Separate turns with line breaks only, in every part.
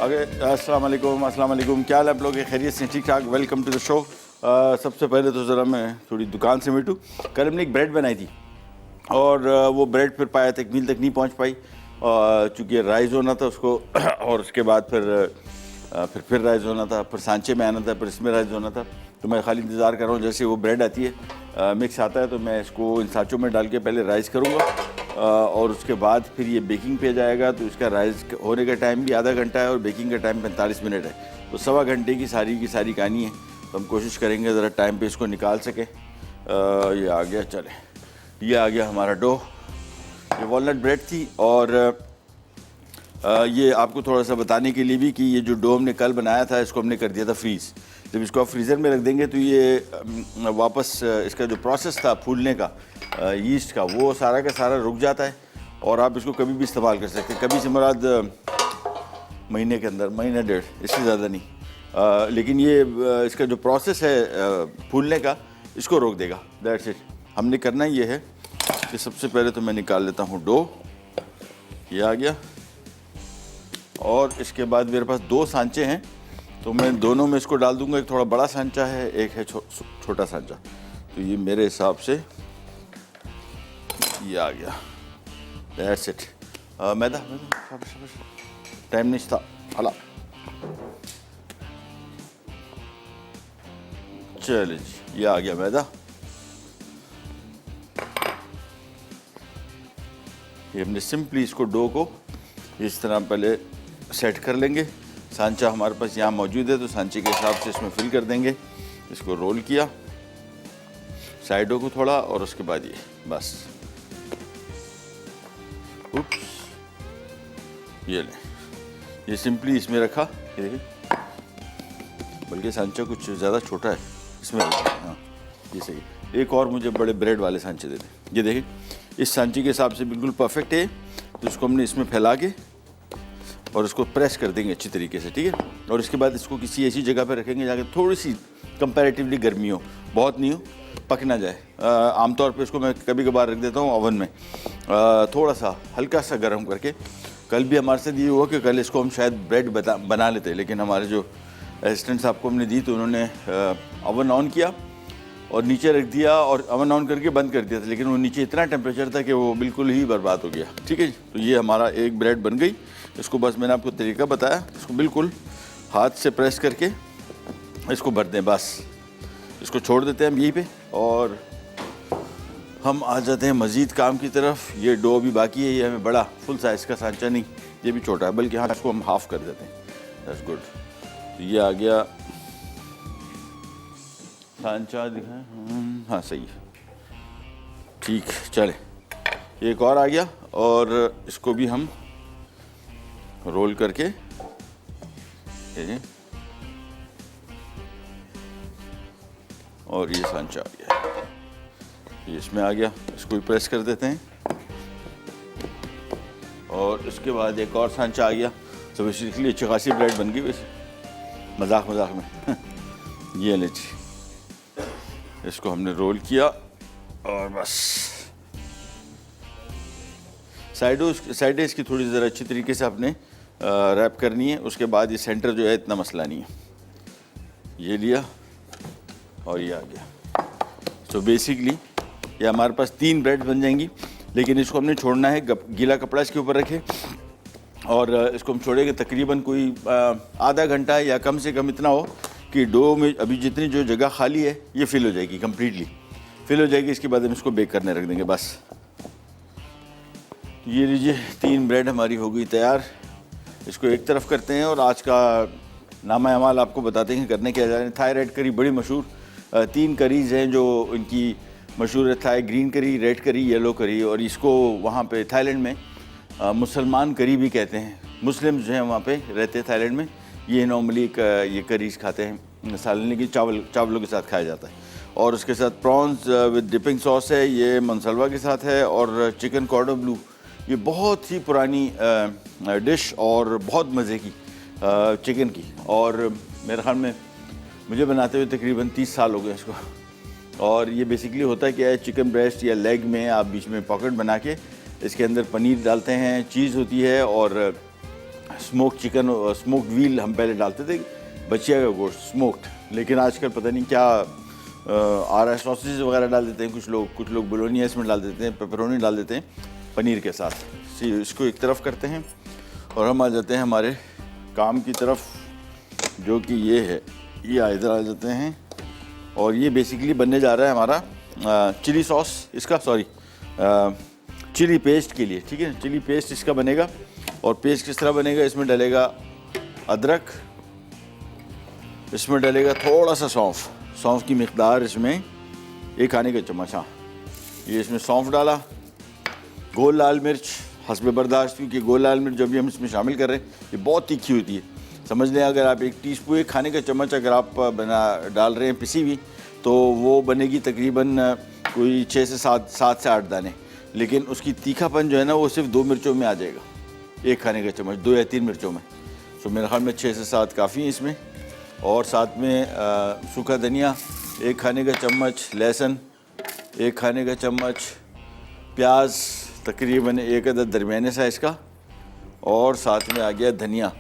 अस्सलाम वालेकुम, क्या हाल है आप लोग? खैरियत से? ठीक ठाक। Welcome to the show. सबसे पहले तो ज़रा मैं थोड़ी दुकान से मिटूँ। कल हमने एक ब्रेड बनाई थी और वो ब्रेड फिर पाया तकमील तक नहीं पहुंच पाई, चूँकि राइज़ होना था उसको और उसके बाद फिर राइज़ होना था, फिर सांचे में आना था, फिर इसमें राइज़ होना था। तो मैं खाली इंतज़ार कर रहा हूँ जैसे वो ब्रेड आती है, मिक्स आता है तो मैं इसको इन सांचों में डाल के पहले राइज़ करूँगा और उसके बाद फिर ये बेकिंग पे जाएगा। तो इसका राइज़ होने का टाइम भी आधा घंटा है और बेकिंग का टाइम 45 मिनट है, तो सवा घंटे की सारी कहानी है। तो हम कोशिश करेंगे ज़रा टाइम पे इसको निकाल सकें। ये आ गया, चले, ये आ गया हमारा डो। ये वॉलनट ब्रेड थी और ये आपको थोड़ा सा बताने के लिए भी कि ये जो डो हमने कल बनाया था इसको हमने कर दिया था फ्रीज़। जब इसको आप फ्रीज़र में रख देंगे तो ये वापस इसका जो प्रोसेस था फूलने का यीस्ट का, वो सारा का सारा रुक जाता है और आप इसको कभी भी इस्तेमाल कर सकते हैं। कभी से मुराद महीने के अंदर, महीना डेढ़, इससे ज़्यादा नहीं। लेकिन ये इसका जो प्रोसेस है फूलने का, इसको रोक देगा। That's it. हमने करना ये है कि सबसे पहले तो मैं निकाल लेता हूँ डो, ये आ गया, और इसके बाद मेरे पास दो सांचे हैं तो मैं दोनों में इसको डाल दूंगा। एक थोड़ा बड़ा सांचा है, एक है छोटा सांचा। तो ये मेरे हिसाब से ये आ गया। That's it. मैदा टाइम नहीं था हला। चलिए जी, ये आ गया मैदा। ये हमने सिंपली इसको डो को इस तरह पहले सेट कर लेंगे। सांचा हमारे पास यहाँ मौजूद है तो सांचे के हिसाब से इसमें फिल कर देंगे। इसको रोल किया साइडों को थोड़ा और उसके बाद ये बस, उप्स, ये लें, ये सिंपली इसमें रखा। ये देखिए, बल्कि सांचा कुछ ज़्यादा छोटा है, इसमें हाँ ये सही। एक और मुझे बड़े ब्रेड वाले सांचे दे दें। ये देखिए, इस सांचे के हिसाब से बिल्कुल परफेक्ट है। तो इसको हमने इसमें फैला के और इसको प्रेस कर देंगे अच्छी तरीके से, ठीक है। और इसके बाद इसको किसी ऐसी जगह पर रखेंगे जहाँ थोड़ी सी कंपैरेटिवली गर्मी हो, बहुत नहीं हो, पक ना जाए। आमतौर पे इसको मैं कभी कभार रख देता हूँ ओवन में थोड़ा सा हल्का सा गर्म करके। कल भी हमारे साथ ये हुआ कि कल इसको हम शायद ब्रेड बना लेते, लेकिन हमारे जो असिस्टेंट साहब को हमने दी तो उन्होंने ओवन ऑन किया और नीचे रख दिया और ओवन ऑन करके बंद कर दिया था, लेकिन वो नीचे इतना टेम्परेचर था कि वो बिल्कुल ही बर्बाद हो गया, ठीक है जी। तो ये हमारा एक ब्रेड बन गई। इसको बस मैंने आपको तरीका बताया, इसको बिल्कुल हाथ से प्रेस करके इसको भर दें, बस इसको छोड़ देते हैं हम यहीं पे और हम आ जाते हैं मज़ीद काम की तरफ। ये डो भी बाकी है, ये हमें बड़ा फुल साइज़ का सांचा नहीं, ये भी छोटा है, बल्कि हाँ इसको हम हाफ़ कर देते हैं। That's good. तो ये आ गया सांचा, दिखाएं, हाँ सही है, ठीक, चले। एक और आ गया और इसको भी हम रोल करके और ये सांचा आ गया, ये इसमें आ गया। इसको भी प्रेस कर देते हैं और इसके बाद एक और सांचा आ गया। तो बेसिकली अच्छी खासी ब्रेड बन गई वैसे, मजाक में ये ले जी, इसको हमने रोल किया और बस साइडें इसकी थोड़ी ज़रा अच्छी तरीके से आपने रैप करनी है। उसके बाद ये सेंटर जो है इतना मसला नहीं है। ये लिया और ये आ गया। तो बेसिकली ये हमारे पास 3 ब्रेड बन जाएंगी, लेकिन इसको हमने छोड़ना है, गीला कपड़ा इसके ऊपर रखे और इसको हम छोड़ेंगे तकरीबन कोई आधा घंटा या कम से कम इतना हो कि डो में अभी जितनी जो जगह खाली है ये फिल हो जाएगी, कम्प्लीटली फिल हो जाएगी। इसके बाद हम इसको बेक करने रख देंगे बस। ये लीजिए, 3 ब्रेड हमारी हो गई तैयार। इसको एक तरफ करते हैं और आज का नामा अमाल आपको बताते हैं करने क्या जा रहे हैं। थाई रेड करी बड़ी मशहूर 3 करीज़ हैं जो इनकी मशहूर है। थाई ग्रीन करी, रेड करी, येलो करी, और इसको वहाँ पे थाईलैंड में मुसलमान करी भी कहते हैं। मुस्लिम जो हैं वहाँ पे रहते हैं थाईलैंड में, ये नॉर्मली ये करीज़ खाते हैं, सालनी की चावलों के साथ खाया जाता है। और उसके साथ प्रॉन्स विद डिपिंग सॉस है, ये मनसलवा के साथ है, और चिकन कॉर्डो ब्लू, ये बहुत ही पुरानी डिश और बहुत मज़े की चिकन की, और मेरे ख्याल में मुझे बनाते हुए तकरीबन 30 साल हो गए इसको। और ये बेसिकली होता है क्या है, चिकन ब्रेस्ट या लेग में आप बीच में पॉकेट बना के इसके अंदर पनीर डालते हैं, चीज़ होती है और स्मोक चिकन, स्मोक्ड व्हील हम पहले डालते थे, बचिया का गोश्त स्मोक्ड, लेकिन आजकल पता नहीं क्या आ रहा है, सॉसेज वगैरह डाल देते हैं कुछ लोग बोलोनिया इसमें डाल देते हैं, पेपरोनी डाल देते हैं पनीर के साथ। इसको एक तरफ करते हैं और हम आ जाते हैं हमारे काम की तरफ, जो कि ये है, ये इधर आ जाते हैं। और ये बेसिकली बनने जा रहा है हमारा चिली सॉस, इसका सॉरी चिली पेस्ट के लिए, ठीक है, चिली पेस्ट इसका बनेगा। और पेस्ट किस तरह बनेगा, इसमें डलेगा अदरक, इसमें डलेगा थोड़ा सा सौंफ की मिकदार इसमें 1 खाने का चम्मच, हाँ ये इसमें सौंफ डाला। गोल लाल मिर्च हस्ब बर्दाश्त, क्योंकि गोल लाल मिर्च जो भी हम इसमें शामिल कर रहे हैं ये बहुत तीखी होती है, समझ लें अगर आप 1 खाने का चम्मच अगर आप डाल रहे हैं पिसी हुई, तो वो बनेगी तकरीबन कोई 6 से 7 से 8 दाने, लेकिन उसकी तीखापन जो है ना वो सिर्फ 2 मिर्चों में आ जाएगा, 1 खाने का चम्मच 2 या 3 मिर्चों में। तो मेरे ख्याल में 6 से 7 काफ़ी है इसमें। और साथ में सूखा धनिया 1 खाने का चम्मच, लहसुन 1 खाने का चम्मच, प्याज तकरीबन 1 अदद दरमियाने साइज़ का, और साथ में आ गया धनिया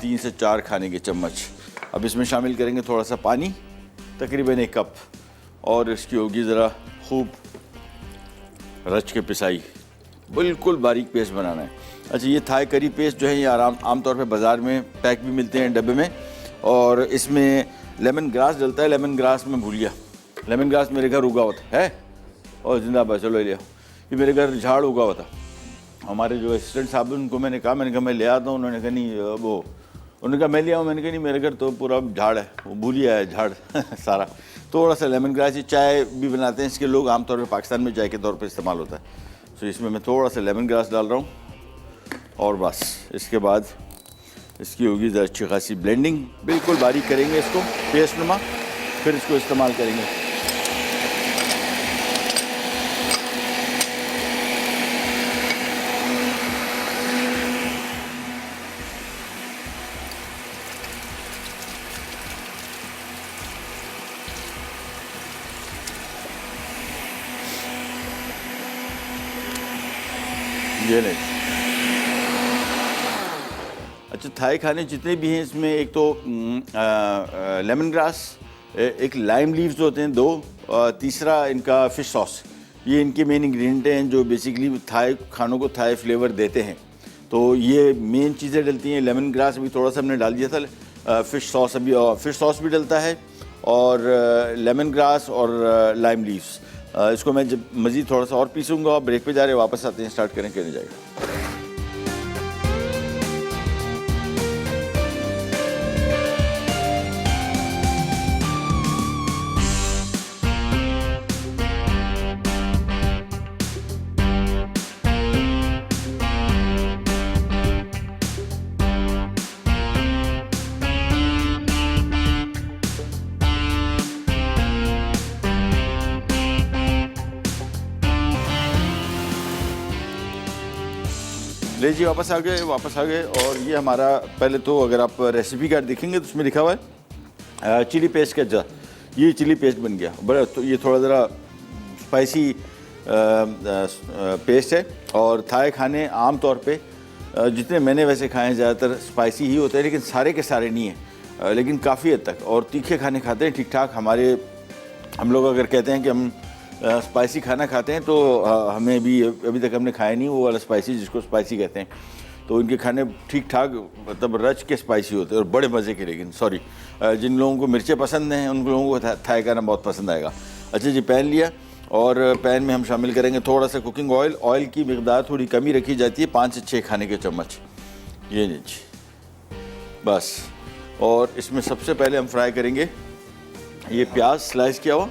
3 से 4 खाने के चम्मच। अब इसमें शामिल करेंगे थोड़ा सा पानी, तकरीबन 1 कप, और इसकी होगी ज़रा खूब रच के पिसाई, बिल्कुल बारीक पेस्ट बनाना है। अच्छा, ये थाई करी पेस्ट जो है ये आम तौर पे बाज़ार में पैक भी मिलते हैं डब्बे में, और इसमें लेमन ग्रास डलता है। लेमन ग्रास में भूल गया, लेमन ग्रास मेरे घर उगा होता है, और जिंदाबाद, चलो ले आओ, ये मेरे घर झाड़ उगा हुआ था। हमारे जो असिस्टेंट साहब उनको मैंने कहा मैं ले आता हूँ, उन्होंने कहा नहीं वो, उन्होंने कहा मैं ले आऊँ, मैंने कहा नहीं मेरे घर तो पूरा झाड़ है, वो भूलिया है झाड़ सारा। थोड़ा सा लेमन ग्रास, ये चाय भी बनाते हैं इसके लोग, आमतौर पे पाकिस्तान में चाय के तौर पे इस्तेमाल होता है। तो इसमें मैं थोड़ा सा लेमन ग्रास डाल रहा हूँ, और बस इसके बाद इसकी होगी ज़रा अच्छी खासी ब्लेंडिंग, बिल्कुल बारीक करेंगे इसको पेस्ट नुमा, फिर इसको इस्तेमाल करेंगे। ये नहीं, अच्छा थाई खाने जितने भी हैं इसमें एक तो लेमन ग्रास, एक लाइम लीव्स होते हैं 2, तीसरा इनका फ़िश सॉस, ये इनके मेन इंग्रेडिएंट हैं जो बेसिकली थाई खानों को थाई फ्लेवर देते हैं। तो ये मेन चीज़ें डलती हैं। लेमन ग्रास अभी थोड़ा सा हमने डाल दिया था, फ़िश सॉस अभी, फ़िश सॉस भी डलता है, और लेमन ग्रास और लाइम लीव्स। इसको मैं जब मज़ीद थोड़ा सा और पीसूँगा, ब्रेक पे जा रहे, वापस आते हैं, स्टार्ट करें, कहने जाएगा। ले जी वापस आ गए। और ये हमारा पहले तो अगर आप रेसिपी कार्ड देखेंगे तो उसमें लिखा हुआ है चिली पेस्ट का जार, ये चिली पेस्ट बन गया बड़ा। तो ये थोड़ा ज़रा स्पाइसी पेस्ट है, और थाई खाने आम तौर पे जितने मैंने वैसे खाए हैं ज़्यादातर स्पाइसी ही होते हैं, लेकिन सारे के सारे नहीं हैं, लेकिन काफ़ी हद तक। और तीखे खाने खाते हैं ठीक ठाक। हम लोग अगर कहते हैं कि हम स्पाइसी खाना खाते हैं तो हमें भी अभी तक हमने खाया नहीं वो वाला स्पाइसी जिसको स्पाइसी कहते हैं। तो इनके खाने ठीक ठाक मतलब रच के स्पाइसी होते हैं और बड़े मज़े के। लेकिन सॉरी, जिन लोगों को मिर्चें पसंद हैं उन लोगों को थाई खाना बहुत पसंद आएगा। अच्छा जी, पैन लिया और पैन में हम शामिल करेंगे थोड़ा सा कुकिंग ऑयल। ऑयल की मिकदार थोड़ी कमी रखी जाती है, 5 से 6 खाने के चम्मच, ये जी बस। और इसमें सबसे पहले हम फ्राई करेंगे ये प्याज स्लाइस किया हुआ,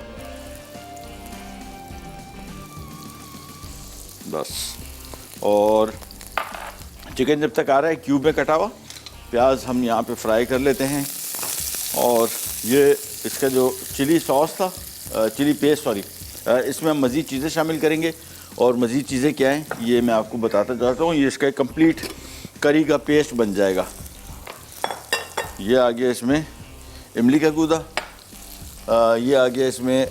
बस। और चिकन जब तक आ रहा है क्यूब में कटा हुआ प्याज हम यहाँ पे फ्राई कर लेते हैं। और ये इसका जो चिली सॉस था, चिली पेस्ट सॉरी, इसमें हम मज़ीद चीज़ें शामिल करेंगे। और मज़ीद चीज़ें क्या हैं ये मैं आपको बताता चाहता हूँ। ये इसका एक कंप्लीट करी का पेस्ट बन जाएगा। ये आ गया इसमें इमली का गूदा, ये आ गया इसमें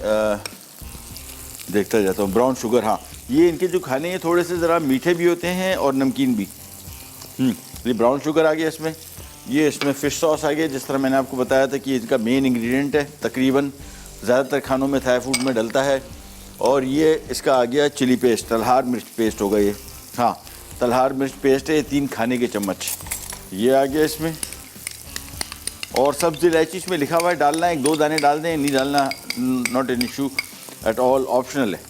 देखता जाता हूँ ब्राउन शुगर। हाँ, ये इनके जो खाने हैं थोड़े से ज़रा मीठे भी होते हैं और नमकीन भी। ये ब्राउन शुगर आ गया इसमें, ये इसमें फ़िश सॉस आ गया, जिस तरह मैंने आपको बताया था कि इसका मेन इंग्रेडिएंट है, तकरीबन ज़्यादातर खानों में थाई फूड में डलता है। और ये इसका आ गया चिली पेस्ट, तलहार मिर्च पेस्ट होगा ये, हाँ तलहार मिर्च पेस्ट है, 3 खाने के चम्मच ये आ गया इसमें। और सब्ज़ इलायची इसमें लिखा हुआ है डालना है, 1-2 दाने डाल दें, नहीं डालना not an issue at all, optional है।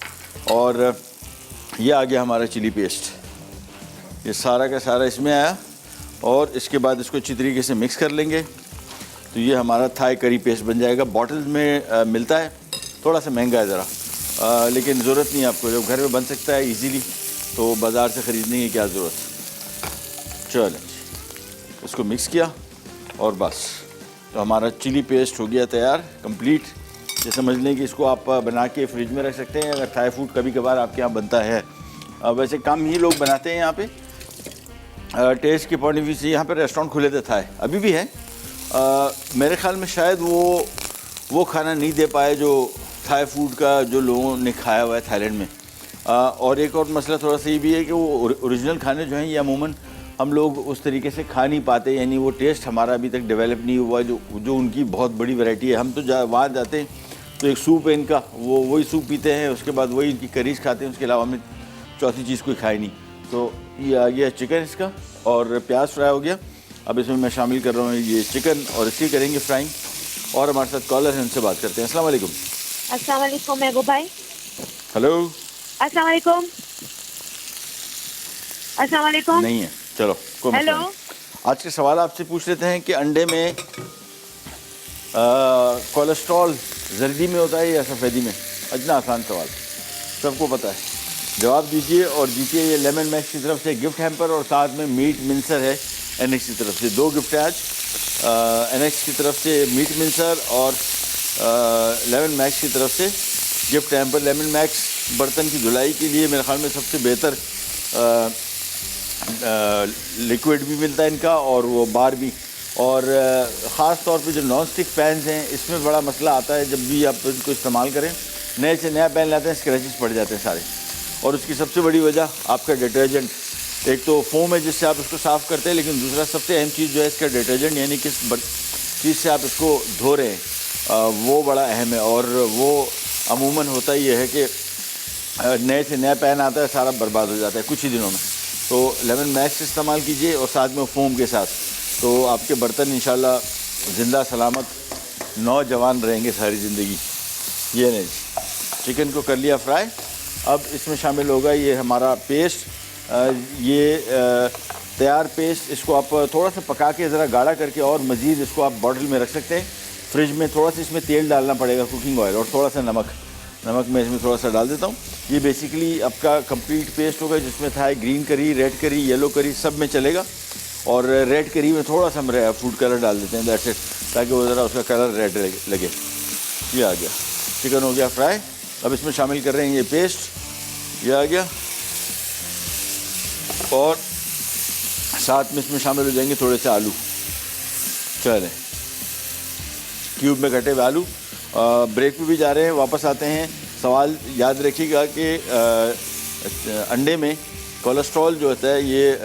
और ये आ गया हमारा चिली पेस्ट, ये सारा का सारा इसमें आया। और इसके बाद इसको अच्छी तरीके से मिक्स कर लेंगे, तो ये हमारा थाई करी पेस्ट बन जाएगा। बॉटल में मिलता है, थोड़ा सा महंगा है ज़रा, लेकिन ज़रूरत नहीं है आपको, जब घर में बन सकता है इजीली तो बाज़ार से ख़रीदने की क्या ज़रूरत। चलें इसको मिक्स किया और बस, तो हमारा चिली पेस्ट हो गया तैयार कंप्लीट। ये समझ लें कि इसको आप बना के फ्रिज में रख सकते हैं अगर थाई फूड कभी कभार आपके यहाँ बनता है। वैसे कम ही लोग बनाते हैं यहाँ पे, टेस्ट के पॉइंट ऑफ व्यू से। यहाँ पे रेस्टोरेंट खुले थे थाई, अभी भी है, मेरे ख्याल में शायद वो खाना नहीं दे पाए जो थाई फूड का जो लोगों ने खाया हुआ है थाईलैंड में। और एक और मसला थोड़ा सा ये भी है कि वो ओरिजिनल खाने जो हैं ये अमूमन हम लोग उस तरीके से खा नहीं पाते, यानी वो टेस्ट हमारा अभी तक डेवलप नहीं हुआ जो उनकी बहुत बड़ी वैरायटी है। हम तो वहाँ जाते हैं तो एक सूप है इनका, वही सूप पीते हैं, उसके बाद वही इनकी करीज खाते हैं, उसके अलावा हमने चौथी चीज़ कोई खाई नहीं। तो ये आ गया चिकन इसका, और प्याज फ्राई हो गया। अब इसमें मैं शामिल कर रहा हूँ ये चिकन, और इसकी करेंगे फ्राइंग। और हमारे साथ कॉलर हैं, उनसे बात करते हैं। अस्सलाम वालेकुम।
अस्सलाम वालेकुम महबूब भाई।
हेलो।
अस्सलाम वालेकुम। अस्सलाम वालेकुम।
नहीं है, चलो कोई मसला
हेलो।
नहीं। आज के सवाल आपसे पूछ लेते हैं कि अंडे में कोलेस्ट्रॉल जर्दी में होता है या सफ़ेदी में? इतना आसान सवाल, सबको पता है। जवाब दीजिए और जीतिए ये लेमन मैक्स की तरफ से गिफ्ट हैम्पर, और साथ में मीट मिन्सर है एनएक्स की तरफ से। 2 गिफ्ट है आज, एनएक्स की तरफ से मीट मिन्सर और लेमन मैक्स की तरफ से गिफ्ट हैम्पर। लेमन मैक्स बर्तन की धुलाई के लिए मेरे ख्याल में सबसे बेहतर लिक्विड भी मिलता है इनका, और वो बार भी। और ख़ास तौर पे जो नॉन स्टिक पैन्स हैं इसमें बड़ा मसला आता है, जब भी आप इनको इस्तेमाल करें, नए से नया पैन लाते हैं स्क्रैचेस पड़ जाते हैं सारे। और उसकी सबसे बड़ी वजह आपका डिटर्जेंट, एक तो फोम है जिससे आप इसको साफ़ करते हैं, लेकिन दूसरा सबसे अहम चीज़ जो है इसका डिटर्जेंट, यानी किस चीज़ से आप इसको धो रहे हैं, वो बड़ा अहम है। और वो अमूमन होता ये है कि नए से नया पैन आता है, सारा बर्बाद हो जाता है कुछ ही दिनों में। तो लेमन मैक्स इस्तेमाल कीजिए और साथ में फोम के साथ, तो आपके बर्तन इंशाल्लाह ज़िंदा सलामत नौजवान रहेंगे सारी ज़िंदगी। ये नहीं, चिकन को कर लिया फ्राई। अब इसमें शामिल होगा ये हमारा पेस्ट, ये तैयार पेस्ट। इसको आप थोड़ा सा पका के ज़रा गाढ़ा करके और मज़ीद इसको आप बॉटल में रख सकते हैं फ्रिज में। थोड़ा सा इसमें तेल डालना पड़ेगा, कुकिंग ऑयल, और थोड़ा सा नमक मैं इसमें थोड़ा सा डाल देता हूँ। ये बेसिकली आपका कंप्लीट पेस्ट होगा, जिसमें था ग्रीन करी, रेड करी, येलो करी, सब में चलेगा। और रेड करी में थोड़ा सा हम फूड कलर डाल देते हैं, दैट्स इट, ताकि वो ज़रा उसका कलर रेड लगे। ये आ गया, चिकन हो गया फ्राई। अब इसमें शामिल कर रहे हैं ये पेस्ट, ये आ गया। और साथ में इसमें शामिल हो जाएंगे थोड़े से आलू, चलें, क्यूब में कटे हुए आलू। ब्रेक पे भी जा रहे हैं, वापस आते हैं। सवाल याद रखिएगा कि अंडे में कोलेस्ट्रॉल जो होता है ये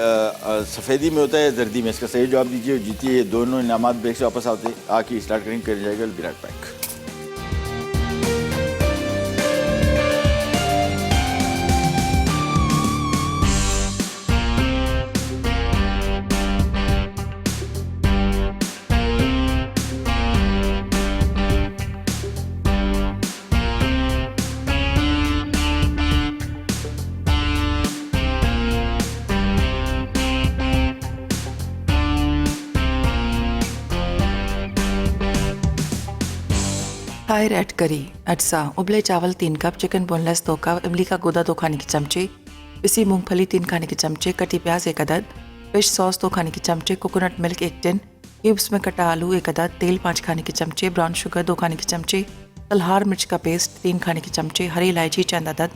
सफ़ेदी में होता है या जर्दी में? इसका सही जवाब दीजिए और जीतिए ये दोनों इनामात। ब्रेक से वापस आके स्टार्ट करेंगे, कर जाएगा विराट पैक।
थाई रेड करी, अटसा, उबले चावल 3 कप, चिकन बोनलेस 2 कप, इमली का गूदा 2 खाने की चमचे, पिसी मूंगफली 3 खाने के चमचे, कटी प्याज 1 अदद, फिश सॉस 2 खाने के चमचे, कोकोनट मिल्क 1 टिन, क्यूब्स में कटा आलू 1 अदद, तेल 5 खाने के चमचे, ब्राउन शुगर 2 खाने के चमचे, तलहार मिर्च का पेस्ट 3 खाने के चमचे, हरी इलायची चंद अदद,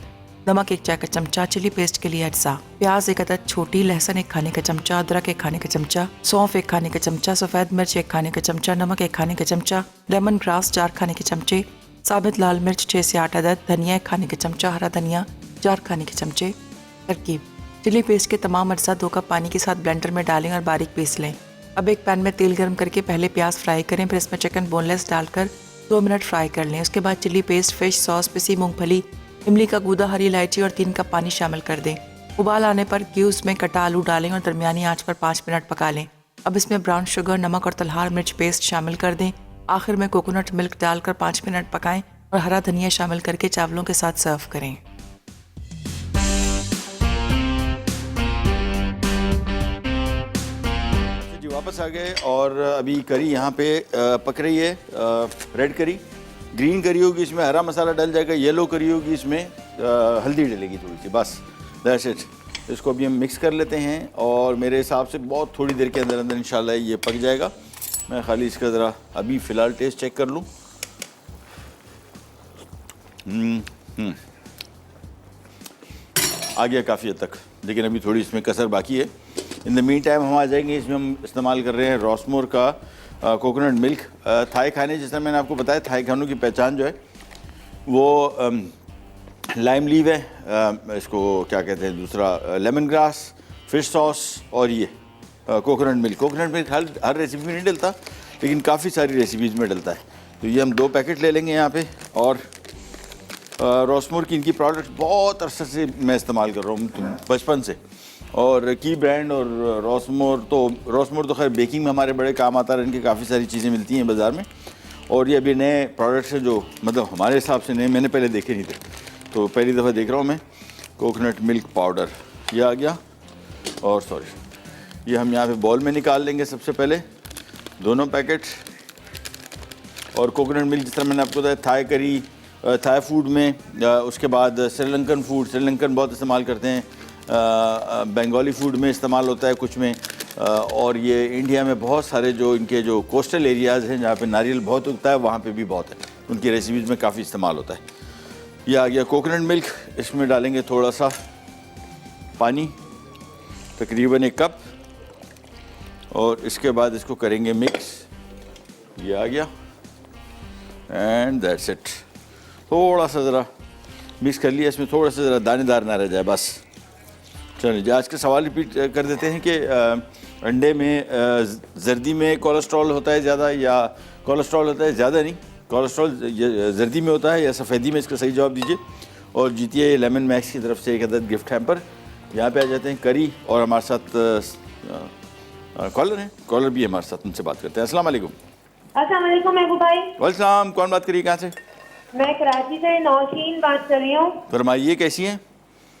नमक 1 चाय का चमचा, चिली पेस्ट के लिए अटसा, प्याज 1 अदद छोटी, लहसुन 1 खाने का चमचा, अदरक 1 खाने का चमचा, सौंफ 1 खाने का चमचा, सफ़ेद मिर्च 1 खाने का चमचा, नमक 1 खाने का चमचा, लेमन ग्रास 4 खाने के चमचे, साबित लाल मिर्च 6 से 8 अदद, धनिया 1 खाने के चमचा, हरा धनिया 4 खाने के चमचे। तरकीब: चिली पेस्ट के तमाम अज्जा 2 कप पानी के साथ ब्लेंडर में डालें और बारीक पीस लें। अब एक पैन में तेल गर्म करके पहले प्याज फ्राई करें, फिर इसमें चिकन बोनलेस डालकर 2 मिनट फ्राई कर लें। उसके बाद चिली पेस्ट, फिश सॉस, पिसी मूंगफली, इमली का गूदा, हरी इलायची और 3 कप पानी शामिल कर दें। उबाल आने पर क्यूब्स में कटा आलू डालें और दरमियानी आंच पर 5 मिनट पका लें। अब इसमें ब्राउन शुगर, नमक और तलहार मिर्च पेस्ट शामिल कर दें। आखिर में कोकोनट मिल्क डालकर 5 मिनट पकाएं और हरा धनिया शामिल करके चावलों के साथ सर्व करें।
जी वापस आ गए और अभी करी यहाँ पे पक रही है। रेड करी, ग्रीन करी होगी, इसमें हरा मसाला डल जाएगा। येलो करी होगी, इसमें हल्दी डलेगी थोड़ी सी, बस दैट्स इट। इसको अभी हम मिक्स कर लेते हैं और मेरे हिसाब से बहुत थोड़ी देर के अंदर अंदर इंशाल्लाह ये पक जाएगा। मैं खाली इसका ज़रा अभी फ़िलहाल टेस्ट चेक कर लूँ। आ गया काफ़ी हद तक, लेकिन अभी थोड़ी इसमें कसर बाकी है। इन द मीन टाइम हम आ जाएंगे, इसमें हम इस्तेमाल कर रहे हैं रॉसमोर का कोकोनट मिल्क। थाई खाने, जिस तरह मैंने आपको बताया, थाई खानों की पहचान जो है वो लाइम लीव है, इसको क्या कहते हैं दूसरा, लेमन ग्रास, फिश सॉस और ये कोकोनट मिल्क। कोकोनट मिल्क हर रेसिपी में नहीं डलता, लेकिन काफ़ी सारी रेसिपीज़ में डलता है। तो ये हम 2 पैकेट ले लेंगे यहाँ पे। और रॉसमोर की इनकी प्रोडक्ट बहुत अरसे से मैं इस्तेमाल कर रहा हूँ, बचपन से। और की ब्रांड और रॉसमोर तो खैर बेकिंग में हमारे बड़े काम आता है। इनकी काफ़ी सारी चीज़ें मिलती हैं बाज़ार में, और ये अभी नए प्रोडक्ट्स हैं जो मतलब हमारे हिसाब से नए, मैंने पहले देखे नहीं थे, तो पहली दफ़ा देख रहा हूँ मैं। कोकोनट मिल्क पाउडर ये आ गया, और सॉरी ये हम यहाँ पे बॉल में निकाल लेंगे सबसे पहले दोनों पैकेट। और कोकोनट मिल्क जिस तरह मैंने आपको बताया, थाई करी, थाई फूड में, उसके बाद श्रीलंकन फूड, श्रीलंकन बहुत इस्तेमाल करते हैं, बंगाली फूड में इस्तेमाल होता है कुछ में, और ये इंडिया में बहुत सारे जो इनके जो कोस्टल एरियाज़ हैं जहाँ पे नारियल बहुत उगता है, वहाँ पे भी बहुत है, उनकी रेसिपीज़ में काफ़ी इस्तेमाल होता है। ये आ गया कोकोनट मिल्क, इसमें डालेंगे थोड़ा सा पानी, तकरीबन 1 कप, और इसके बाद इसको करेंगे मिक्स। ये आ गया एंड दैट्स इट। थोड़ा सा ज़रा मिक्स कर लिया, इसमें थोड़ा सा ज़रा दानेदार ना रह जाए, बस। चलिए आज का सवाल रिपीट कर देते हैं कि अंडे में जर्दी में कोलेस्ट्रॉल होता है ज़्यादा या कोलेस्ट्रॉल होता है ज़्यादा? नहीं, कोलेस्ट्रॉल जर्दी में होता है या सफ़ेदी में, इसका सही जवाब दीजिए। और जीतिए ये लेमन मैक्स की तरफ से 1 अदद गिफ्ट हैम्पर। यहाँ पे आ जाते हैं करी, और हमारे साथ कॉलर हैं, कॉलर भी है हमारे साथ, उनसे बात करते हैं। अस्सलाम वालेकुम।
अस्सलाम वालेकुम महबूब भाई।
वालेकुम, कौन बात करिए, कहाँ से?
मैं कराची से नौशीन बात कर रही हूँ।
फरमाइए, कैसी हैं?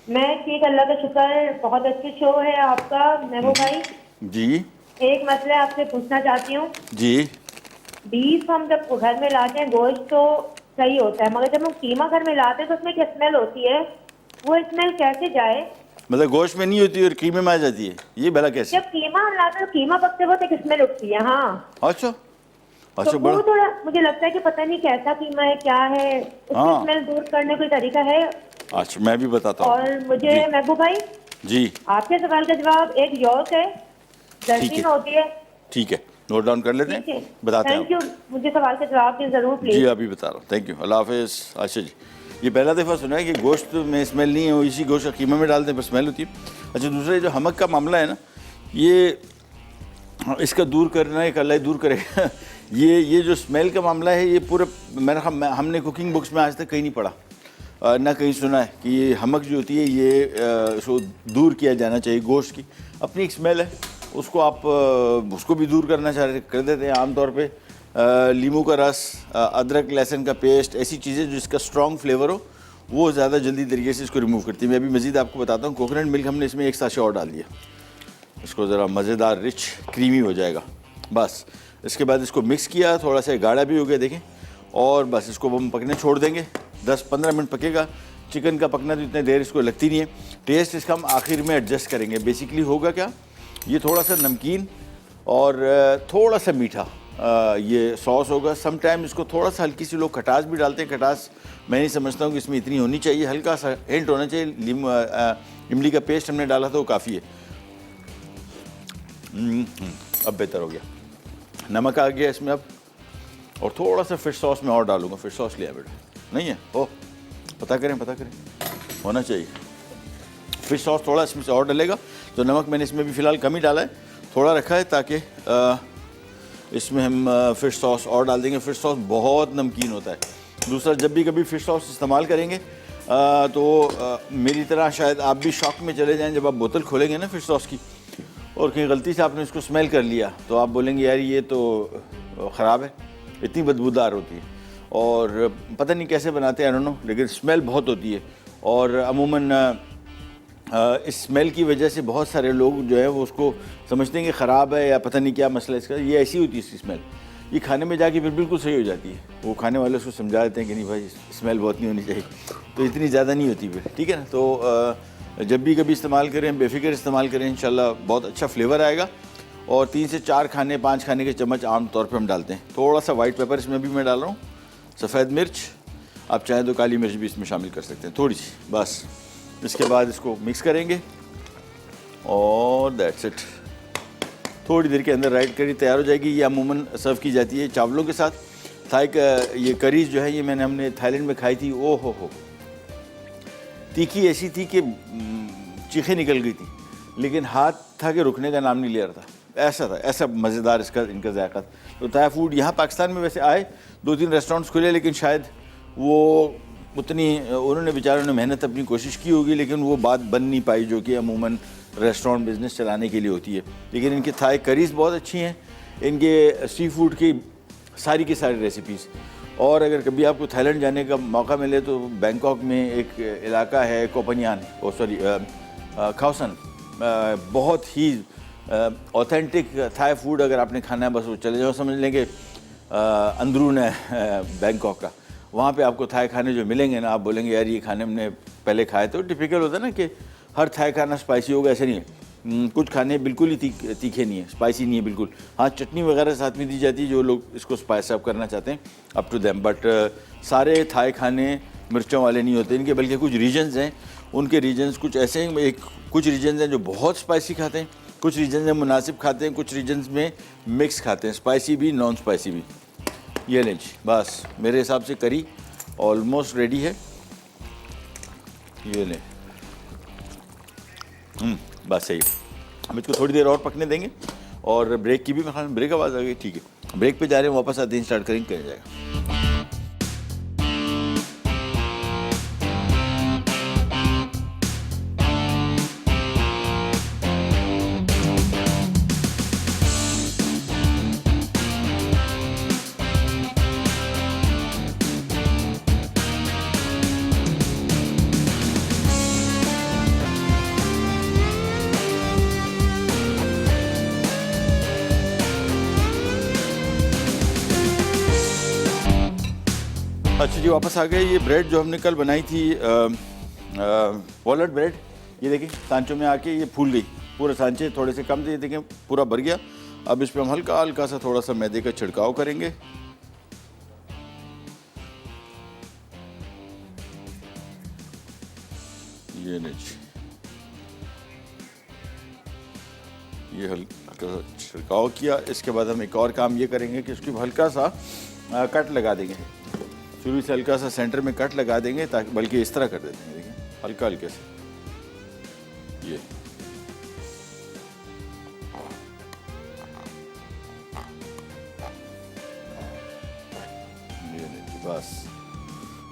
मैं ठीक, अल्लाह का शुक्र है। बहुत अच्छे शो है आपका महबूब भाई
जी।
एक मसला आपसे पूछना चाहती हूँ
जी।
बीफ हम जब घर में लाते हैं गोश्त तो सही होता है, मगर जब हम कीमा घर में लाते हैं तो उसमें क्या स्मेल होती है, वो स्मेल कैसे जाए?
मतलब गोश्त में नहीं होती और कीमे में आ जाती है, ये भला कैसे?
जब कीमा हम लाते हैं तो कीमा पकते वक्त एक स्मेल उठती है। हाँ,
अच्छा
तो वो थोड़ा मुझे लगता है कि पता नहीं कैसा कीमा है, क्या है, उसकी स्मेल दूर करने का तरीका है?
अच्छा, मैं भी बताता हूँ।
और मुझे महबूब भाई
जी,
आपके सवाल का जवाब एक यॉर्क है, जर्सीन होती है।
ठीक है, नोट डाउन कर लेते हैं, बताते हैं।
थैंक यू, मुझे सवाल का जवाब दें जरूर प्लीज।
जी अभी बता रहा हूँ, थैंक यू, अल्लाह हाफिज़। अच्छा जी, ये पहला दफ़ा सुना है कि गोश्त में स्मेल नहीं है, वो इसी गोश्त का कीमा में डालते हैं पर स्मेल होती है। अच्छा, दूसरा जो हमक का मामला है ना, ये इसका दूर करना एक अल्लाह दूर करेगा। ये जो स्मेल का मामला है, ये पूरे हमने कुकिंग बुक्स में आज तक कहीं नहीं पढ़ा, ना कहीं सुना है कि ये हमक जो होती है ये इसको दूर किया जाना चाहिए। गोश्त की अपनी एक स्मेल है, उसको आप उसको भी दूर करना कर देते हैं आमतौर पे। लीमू का रस, अदरक लहसुन का पेस्ट, ऐसी चीज़ें जो इसका स्ट्रॉन्ग फ्लेवर हो, वो ज़्यादा जल्दी तरीके से इसको रिमूव करती है। मैं अभी मज़ीद आपको बताता हूँ। कोकोनट मिल्क हमने इसमें 1 साशे और डाल दिया, इसको ज़रा मज़ेदार रिच क्रीमी हो जाएगा। बस इसके बाद इसको मिक्स किया, थोड़ा सा गाढ़ा भी हो गया देखें, और बस इसको हम पकने छोड़ देंगे। 10-15 मिनट पकेगा। चिकन का पकना तो इतनी देर इसको लगती नहीं है। टेस्ट इसका हम आखिर में एडजस्ट करेंगे। बेसिकली होगा क्या, ये थोड़ा सा नमकीन और थोड़ा सा मीठा ये सॉस होगा। सम टाइम इसको थोड़ा सा हल्की सी लोग खटास भी डालते हैं। खटास मैं नहीं समझता हूँ कि इसमें इतनी होनी चाहिए, हल्का सा हिंट होना चाहिए। इमली का पेस्ट हमने डाला था, वो काफ़ी है। अब बेहतर हो गया। नमक आ गया इसमें अब, और थोड़ा सा फिश सॉस मैं और डालूंगा। फिश सॉस लिया बेटा, नहीं है? ओ पता करें होना चाहिए। फिश सॉस थोड़ा इसमें से और डलेगा, तो नमक मैंने इसमें भी फ़िलहाल कम ही डाला है, थोड़ा रखा है ताकि इसमें हम फ़िश सॉस और डाल देंगे। फ़िश सॉस बहुत नमकीन होता है। दूसरा, जब भी कभी फ़िश सॉस इस्तेमाल करेंगे तो मेरी तरह शायद आप भी शॉक में चले जाएं जब आप बोतल खोलेंगे ना फ़िश सॉस की, और कहीं गलती से आपने इसको स्मेल कर लिया तो आप बोलेंगे यार ये तो ख़राब है, इतनी बदबूदार होती है और पता नहीं कैसे बनाते हैं, आई डोंट नो, लेकिन स्मेल बहुत होती है। और अमूमन इस स्मेल की वजह से बहुत सारे लोग जो है वो उसको समझते हैं कि ख़राब है या पता नहीं क्या मसला इसका। ये ऐसी होती है इसकी स्मेल, ये खाने में जाके फिर बिल्कुल सही हो जाती है। वो खाने वाले उसको समझा देते हैं कि नहीं भाई स्मेल बहुत नहीं होनी चाहिए, तो इतनी ज़्यादा नहीं होती फिर, ठीक है ना। तो जब भी कभी इस्तेमाल करें बेफिक्र इस्तेमाल करें, इंशाल्लाह बहुत अच्छा फ्लेवर आएगा। और 3 से 4 खाने 5 खाने के चम्मच आम तौर पर हम डालते हैं। थोड़ा सा वाइट पेपर इसमें भी मैं डाल रहा हूँ, सफ़ेद मिर्च, आप चाहें तो काली मिर्च भी इसमें शामिल कर सकते हैं थोड़ी सी, बस। इसके बाद इसको मिक्स करेंगे और दैट्स इट। थोड़ी देर के अंदर राइट करी तैयार हो जाएगी। ये अमूमन सर्व की जाती है चावलों के साथ। थाई ये करीज जो है ये हमने थाईलैंड में खाई थी, ओ हो, तीखी ऐसी थी कि चीखें निकल गई थी, लेकिन हाथ था कि रुकने का नाम नहीं ले रहा था। ऐसा था, ऐसा मज़ेदार इनका जायका था। तो थाई फूड यहाँ पाकिस्तान में वैसे आए, 2-3 रेस्टोरेंट्स खुले, लेकिन शायद वो उन्होंने बेचारों ने मेहनत अपनी कोशिश की होगी, लेकिन वो बात बन नहीं पाई जो कि अमूमन रेस्टोरेंट बिज़नेस चलाने के लिए होती है। लेकिन इनके थाई करीज़ बहुत अच्छी हैं, इनके सी फूड की सारी की सारी रेसिपीज़। और अगर कभी आपको थाईलैंड जाने का मौका मिले तो बैंकॉक में एक इलाका है कोपनियान, खाओसन, बहुत ही ऑथेंटिक थाई फूड अगर आपने खाना है बस वो चले जाओ, समझ लेंगे अंदरून है बैंकॉक का। वहाँ पे आपको थाई खाने जो मिलेंगे ना, आप बोलेंगे यार ये खाने हमने पहले खाए। तो टिपिकल होता है ना कि हर थाई खाना स्पाइसी होगा, ऐसे नहीं है। कुछ खाने बिल्कुल ही तीखे नहीं है, स्पाइसी नहीं है बिल्कुल। हाँ, चटनी वगैरह साथ में दी जाती है जो लोग इसको स्पाइस अप करना चाहते हैं, अप टू देम। बट सारे थाई खाने मिर्चों वाले नहीं होते इनके, बल्कि कुछ रीजन्स हैं, उनके रीजन्स कुछ ऐसे हैं। कुछ रीजन्स हैं जो बहुत स्पाइसी खाते हैं, कुछ रीजन्स में मुनासिब खाते हैं, कुछ रीजन्स में मिक्स खाते हैं, स्पाइसी भी नॉन स्पाइसी भी। ये लें जी, बस मेरे हिसाब से करी ऑलमोस्ट रेडी है। ये लें, बस सही है। हम इसको थोड़ी देर और पकने देंगे और ब्रेक की भी ब्रेक आवाज़ आ गई, ठीक है। ब्रेक पे जा रहे हैं, वापस आते हैं, स्टार्ट करेंगे, किया जाएगा। अच्छा जी, वापस आ गए। ये ब्रेड जो हमने कल बनाई थी वॉलनट ब्रेड, ये देखिए सांचों में आके ये फूल गई, पूरे सांचे थोड़े से कम थे, ये देखें पूरा भर गया। अब इस पर हम हल्का हल्का सा थोड़ा सा मैदे का छिड़काव करेंगे। ये नहीं, ये हल्का सा छिड़काव किया। इसके बाद हम एक और काम ये करेंगे कि इसके हल्का सा कट लगा देंगे, शुरू से हल्का सा सेंटर में कट लगा देंगे, ताकि बल्कि इस तरह कर देते हैं, देखिए हल्का हल्के से। ये बस।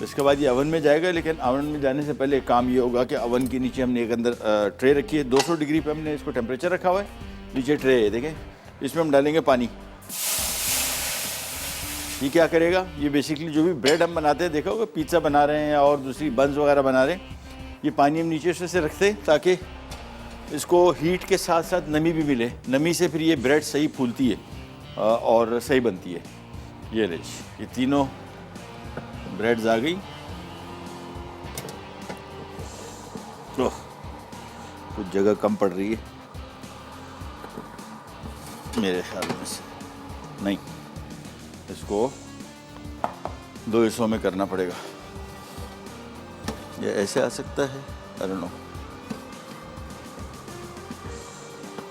इसके बाद ये अवन में जाएगा, लेकिन अवन में जाने से पहले काम ये होगा कि अवन के नीचे हमने एक अंदर ट्रे रखी है, 200 डिग्री पे हमने इसको टेम्परेचर रखा हुआ है। नीचे ट्रे है, देखें, इसमें हम डालेंगे पानी। ये क्या करेगा, ये बेसिकली जो भी ब्रेड हम बनाते हैं, देखा होगा पिज़्ज़ा बना रहे हैं और दूसरी बंस वगैरह बना रहे हैं, ये पानी हम नीचे से रखते हैं ताकि इसको हीट के साथ साथ नमी भी मिले। नमी से फिर ये ब्रेड सही फूलती है और सही बनती है। ये ले, ये तीनों ब्रेड्स आ गई। कुछ जगह कम पड़ रही है मेरे ख्याल में से, नहीं, इसको 2 हिस्सों में करना पड़ेगा। ये ऐसे आ सकता है, आई डोंट नो।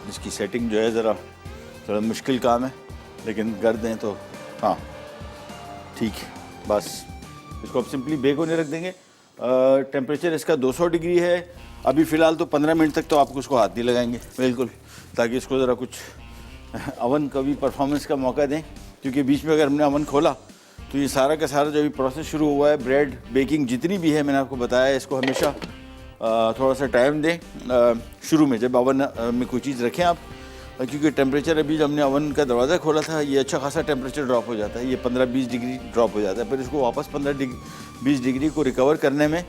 इसकी सेटिंग जो है ज़रा थोड़ा मुश्किल काम है, लेकिन कर दें तो हाँ ठीक है। बस इसको अब सिंपली बेक होने रख देंगे। टेम्परेचर इसका 200 डिग्री है अभी फ़िलहाल तो 15 मिनट तक तो आप उसको हाथ नहीं लगाएंगे बिल्कुल, ताकि इसको ज़रा कुछ अवन का भी परफॉर्मेंस का मौका दें, क्योंकि बीच में अगर हमने अवन खोला तो ये सारा का सारा जो भी प्रोसेस शुरू हुआ है, ब्रेड बेकिंग जितनी भी है मैंने आपको बताया है, इसको हमेशा थोड़ा सा टाइम दें शुरू में जब अवन में कोई चीज़ रखें आप, क्योंकि टेम्परेचर अभी जब हमने अवन का दरवाज़ा खोला था ये अच्छा खासा टेम्परेचर ड्रॉप हो जाता है, ये 15-20 डिग्री ड्रॉप हो जाता है, फिर इसको वापस 15-20 डिग्री को रिकवर करने में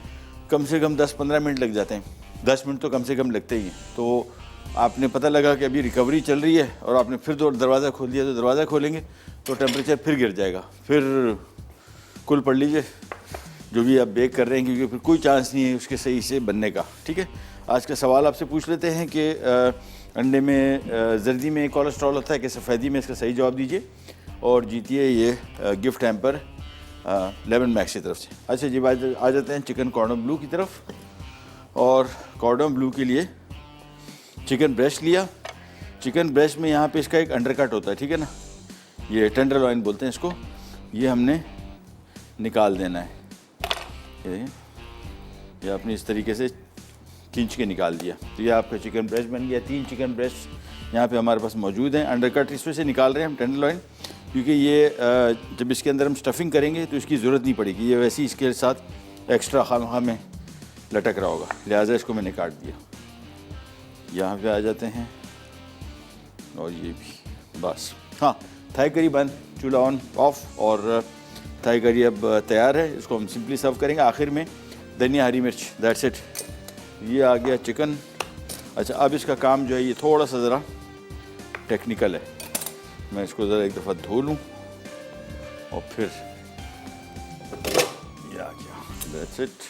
कम से कम 10-15 मिनट लग जाते हैं, 10 मिनट तो कम से कम लगते ही हैं। तो आपने पता लगा कि अभी रिकवरी चल रही है और आपने फिर दरवाज़ा खोल दिया, तो दरवाज़ा खोलेंगे तो टेम्परेचर फिर गिर जाएगा, फिर कुल पढ़ लीजिए जो भी आप बेक कर रहे हैं, क्योंकि फिर कोई चांस नहीं है उसके सही से बनने का। ठीक है, आज का सवाल आपसे पूछ लेते हैं कि अंडे में जर्दी में कोलेस्ट्रॉल होता है कि सफ़ेदी में, इसका सही जवाब दीजिए और जीतिए ये गिफ्ट हैम्पर लेमन मैक्स की तरफ से। अच्छा जी, आ जाते हैं चिकन कॉर्डन ब्लू की तरफ। और कॉर्डन ब्लू के लिए चिकन ब्रेस्ट लिया। चिकन ब्रेस्ट में यहाँ पे इसका एक अंडरकट होता है, ठीक है ना, ये टेंडरलॉइन बोलते हैं इसको, ये हमने निकाल देना है। ये आपने इस तरीके से खींच के निकाल दिया, तो ये आपका चिकन ब्रेस्ट बन गया। 3 चिकन ब्रेस्ट यहाँ पे हमारे पास मौजूद हैं। अंडरकट इसमें से निकाल रहे हैं हम टेंडरलॉइन, क्योंकि ये जब इसके अंदर हम स्टफिंग करेंगे तो इसकी ज़रूरत नहीं पड़ेगी, ये वैसे ही इसके साथ एक्स्ट्रा खामखा में लटक रहा होगा, लिहाजा इसको मैंने काट दिया। यहाँ पे आ जाते हैं और ये भी बस। हाँ, थाई करी बन, चूल्हा ऑन ऑफ, और थाई करी अब तैयार है, इसको हम सिंपली सर्व करेंगे। आखिर में धनिया हरी मिर्च, दैट्स इट। ये आ गया चिकन। अच्छा, अब इसका काम जो है ये थोड़ा सा ज़रा टेक्निकल है, मैं इसको ज़रा एक दफ़ा धो लूँ और फिर ये आ गया, दैट्स इट।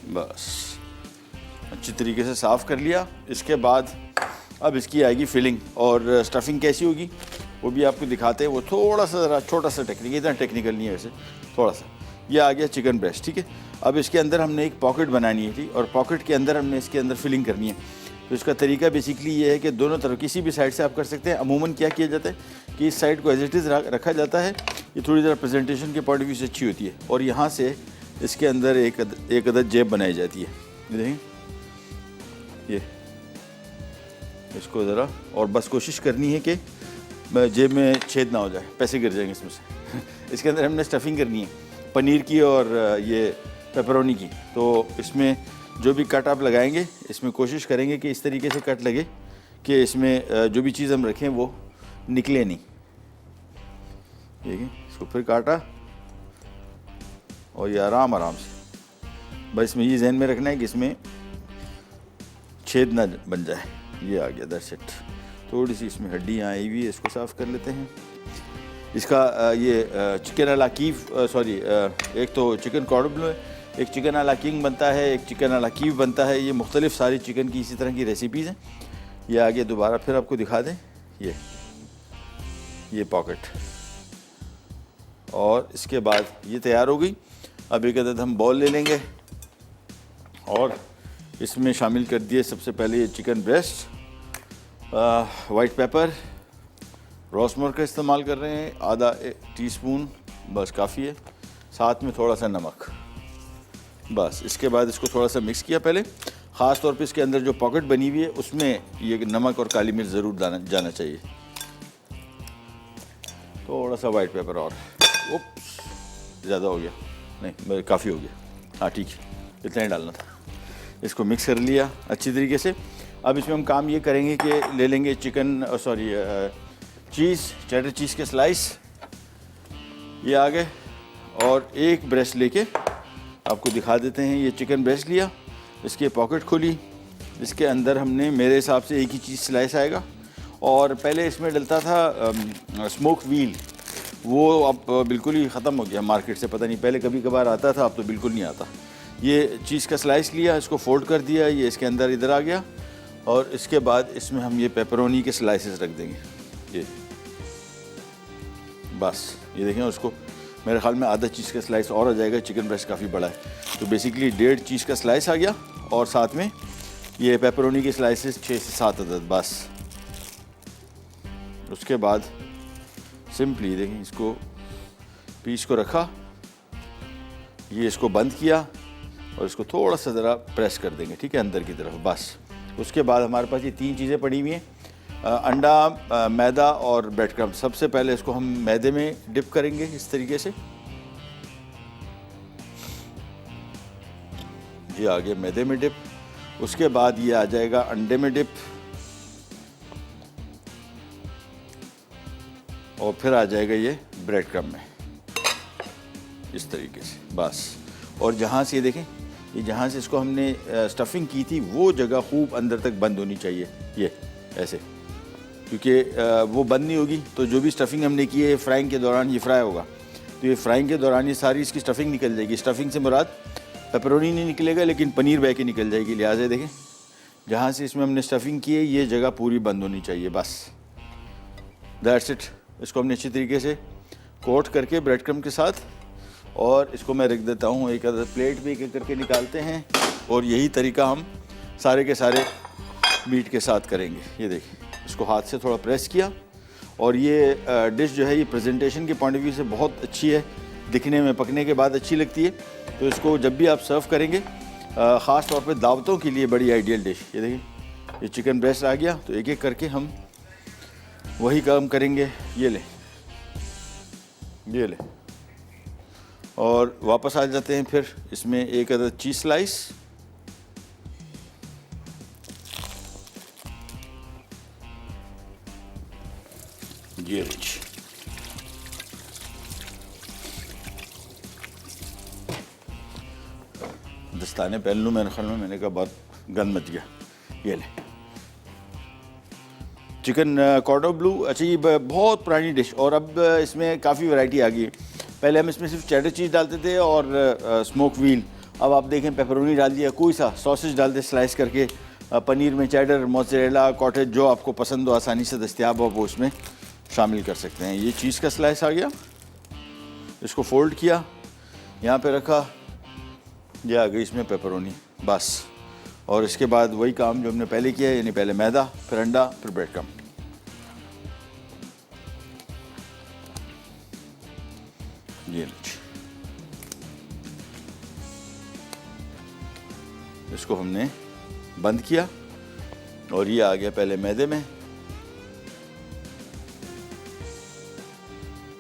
बस अच्छी तरीके से साफ़ कर लिया। इसके बाद अब इसकी आएगी फिलिंग, और स्टफिंग कैसी होगी वो भी आपको दिखाते हैं। वो थोड़ा सा ज़रा छोटा सा टेक्निक, इतना टेक्निकल नहीं है वैसे, थोड़ा सा। ये आ गया चिकन ब्रेस्ट, ठीक है। अब इसके अंदर हमने एक पॉकेट बनानी है थी, और पॉकेट के अंदर हमने इसके अंदर फिलिंग करनी है। तो इसका तरीका बेसिकली ये है कि दोनों तरफ किसी भी साइड से आप कर सकते हैं। अमूमन क्या किया जाता है कि इस साइड को एज इट इज़ रखा जाता है, ये थोड़ी ज़रा प्रेजेंटेशन के पॉइंट ऑफ व्यू से अच्छी होती है, और यहाँ से इसके अंदर एक अदद जेब बनाई जाती है। ये देखें, ये इसको ज़रा, और बस कोशिश करनी है कि जेब में छेद ना हो जाए, पैसे गिर जाएंगे इसमें से। इसके अंदर हमने स्टफिंग करनी है पनीर की और ये पेपरोनी की। तो इसमें जो भी कट आप लगाएंगे, इसमें कोशिश करेंगे कि इस तरीके से कट लगे कि इसमें जो भी चीज़ हम रखें वो निकले नहीं। देखिए, इसको फिर काटा और ये आराम से, बस इसमें ये जहन में रखना है कि इसमें छेद ना बन जाए। ये आ गया, दैट्स इट। थोड़ी सी इसमें हड्डियाँ आई हुई है, इसको साफ़ कर लेते हैं। इसका ये चिकन अला कीव, सॉरी, एक तो चिकन कॉर्डन ब्लू है, एक चिकन अला किंग बनता है, एक चिकन अला कीव बनता है। ये मुख्तलिफ सारी चिकन की इसी तरह की रेसिपीज़ हैं। ये आगे दोबारा फिर आपको दिखा दें, ये पॉकेट, और इसके बाद ये तैयार हो गई। अब एक अदद हम बॉल ले लेंगे और इसमें शामिल कर दिए सबसे पहले ये चिकन ब्रेस्ट, वाइट पेपर, रोसमर का इस्तेमाल कर रहे हैं, आधा टीस्पून बस काफ़ी है, साथ में थोड़ा सा नमक, बस। इसके बाद इसको थोड़ा सा मिक्स किया पहले, ख़ास तौर पे इसके अंदर जो पॉकेट बनी हुई है उसमें ये नमक और काली मिर्च ज़रूर जाना चाहिए। थोड़ा सा वाइट पेपर, और उप्स, ज़्यादा हो गया, नहीं काफ़ी हो गया, हाँ ठीक है, इतना ही डालना था। इसको मिक्स कर लिया अच्छी तरीके से। अब इसमें हम काम ये करेंगे कि ले लेंगे चिकन, सॉरी, चीज़, चेडर चीज़ के स्लाइस, ये आ गए, और एक ब्रेस्ट लेके आपको दिखा देते हैं। ये चिकन ब्रेस्ट लिया, इसकी पॉकेट खोली, इसके अंदर हमने मेरे हिसाब से एक ही चीज़ स्लाइस आएगा, और पहले इसमें डलता था स्मोक व्हील, वो अब बिल्कुल ही ख़त्म हो गया मार्केट से, पता नहीं, पहले कभी कभार आता था, अब तो बिल्कुल नहीं आता। ये चीज़ का स्लाइस लिया, इसको फोल्ड कर दिया, ये इसके अंदर इधर आ गया, और इसके बाद इसमें हम ये पेपरोनी के स्लाइसेस रख देंगे। ये बस, ये देखें, उसको मेरे ख्याल में आधा चीज़ का स्लाइस और आ जाएगा, चिकन ब्रेस्ट काफ़ी बड़ा है, तो बेसिकली 1.5 चीज़ का स्लाइस आ गया, और साथ में ये पेपरोनी के स्लाइसेस 6 से 7 अदद, बस उसके बाद सिंपली देखें, इसको पीस को रखा, ये इसको बंद किया और इसको थोड़ा सा ज़रा प्रेस कर देंगे, ठीक है, अंदर की तरफ, बस। उसके बाद हमारे पास ये 3 चीज़ें पड़ी हुई हैं, अंडा, मैदा और ब्रेड क्रम्ब। सबसे पहले इसको हम मैदे में डिप करेंगे इस तरीके से, ये आ गया मैदे में डिप। उसके बाद ये आ जाएगा अंडे में डिप, और फिर आ जाएगा ये ब्रेड क्रम्ब में, इस तरीके से, बस। और जहाँ से ये देखें, ये जहाँ से इसको हमने स्टफिंग की थी वो जगह खूब अंदर तक बंद होनी चाहिए, ये ऐसे, क्योंकि वो बंद नहीं होगी तो जो भी स्टफिंग हमने की है फ्राइंग के दौरान ये फ्राई होगा, तो ये फ्राइंग के दौरान ये सारी इसकी स्टफिंग निकल जाएगी। स्टफिंग से मुराद पेपरोनी नहीं निकलेगा, लेकिन पनीर बह के निकल जाएगी। लिहाजा देखें, जहाँ से इसमें हमने स्टफिंग की है ये जगह पूरी बंद होनी चाहिए, बस, दैट्स इट। इसको हमने अच्छी तरीके से कोट करके ब्रेड क्रम्ब के साथ, और इसको मैं रख देता हूँ एक अदर प्लेट में, एक एक करके निकालते हैं, और यही तरीका हम सारे के सारे मीट के साथ करेंगे। ये देखिए, इसको हाथ से थोड़ा प्रेस किया, और ये डिश जो है ये प्रेजेंटेशन के पॉइंट ऑफ व्यू से बहुत अच्छी है, दिखने में पकने के बाद अच्छी लगती है, तो इसको जब भी आप सर्व करेंगे ख़ास तौर पे दावतों के लिए बड़ी आइडियल डिश। ये देखिए, ये चिकन ब्रेस्ट आ गया, तो एक एक करके हम वही काम करेंगे। ये ले, ये ले, और वापस आ जाते हैं फिर इसमें एक अदर चीज़ स्लाइस, ये लीजिए, दस्ताने पहन लूँ मेरे ख्याल में, मैंने कहा बहुत गंद मच गया। ये ले, चिकन कॉर्डो ब्लू। अच्छा, ये बहुत पुरानी डिश, और अब इसमें काफ़ी वैरायटी आ गई है। पहले हम इसमें सिर्फ चेडर चीज़ डालते थे और स्मोक व्हील, अब आप देखें पेपरोनी डाल दिया, कोई सा सॉसेज डाल दे स्लाइस करके, पनीर में चेडर, मोज़रेला, कॉटेज, जो आपको पसंद हो, आसानी से दस्तियाब हो, वो उसमें शामिल कर सकते हैं। ये चीज़ का स्लाइस आ गया, इसको फोल्ड किया, यहाँ पे रखा, ये आ गई इसमें पेपरोनी, बस। और इसके बाद वही काम जो हमने पहले किया है, यानी पहले मैदा, फिर अंडा, फिर ब्रेड क्रम्ब। ये लीजिए, इसको हमने बंद किया, और ये आ गया पहले मैदे में,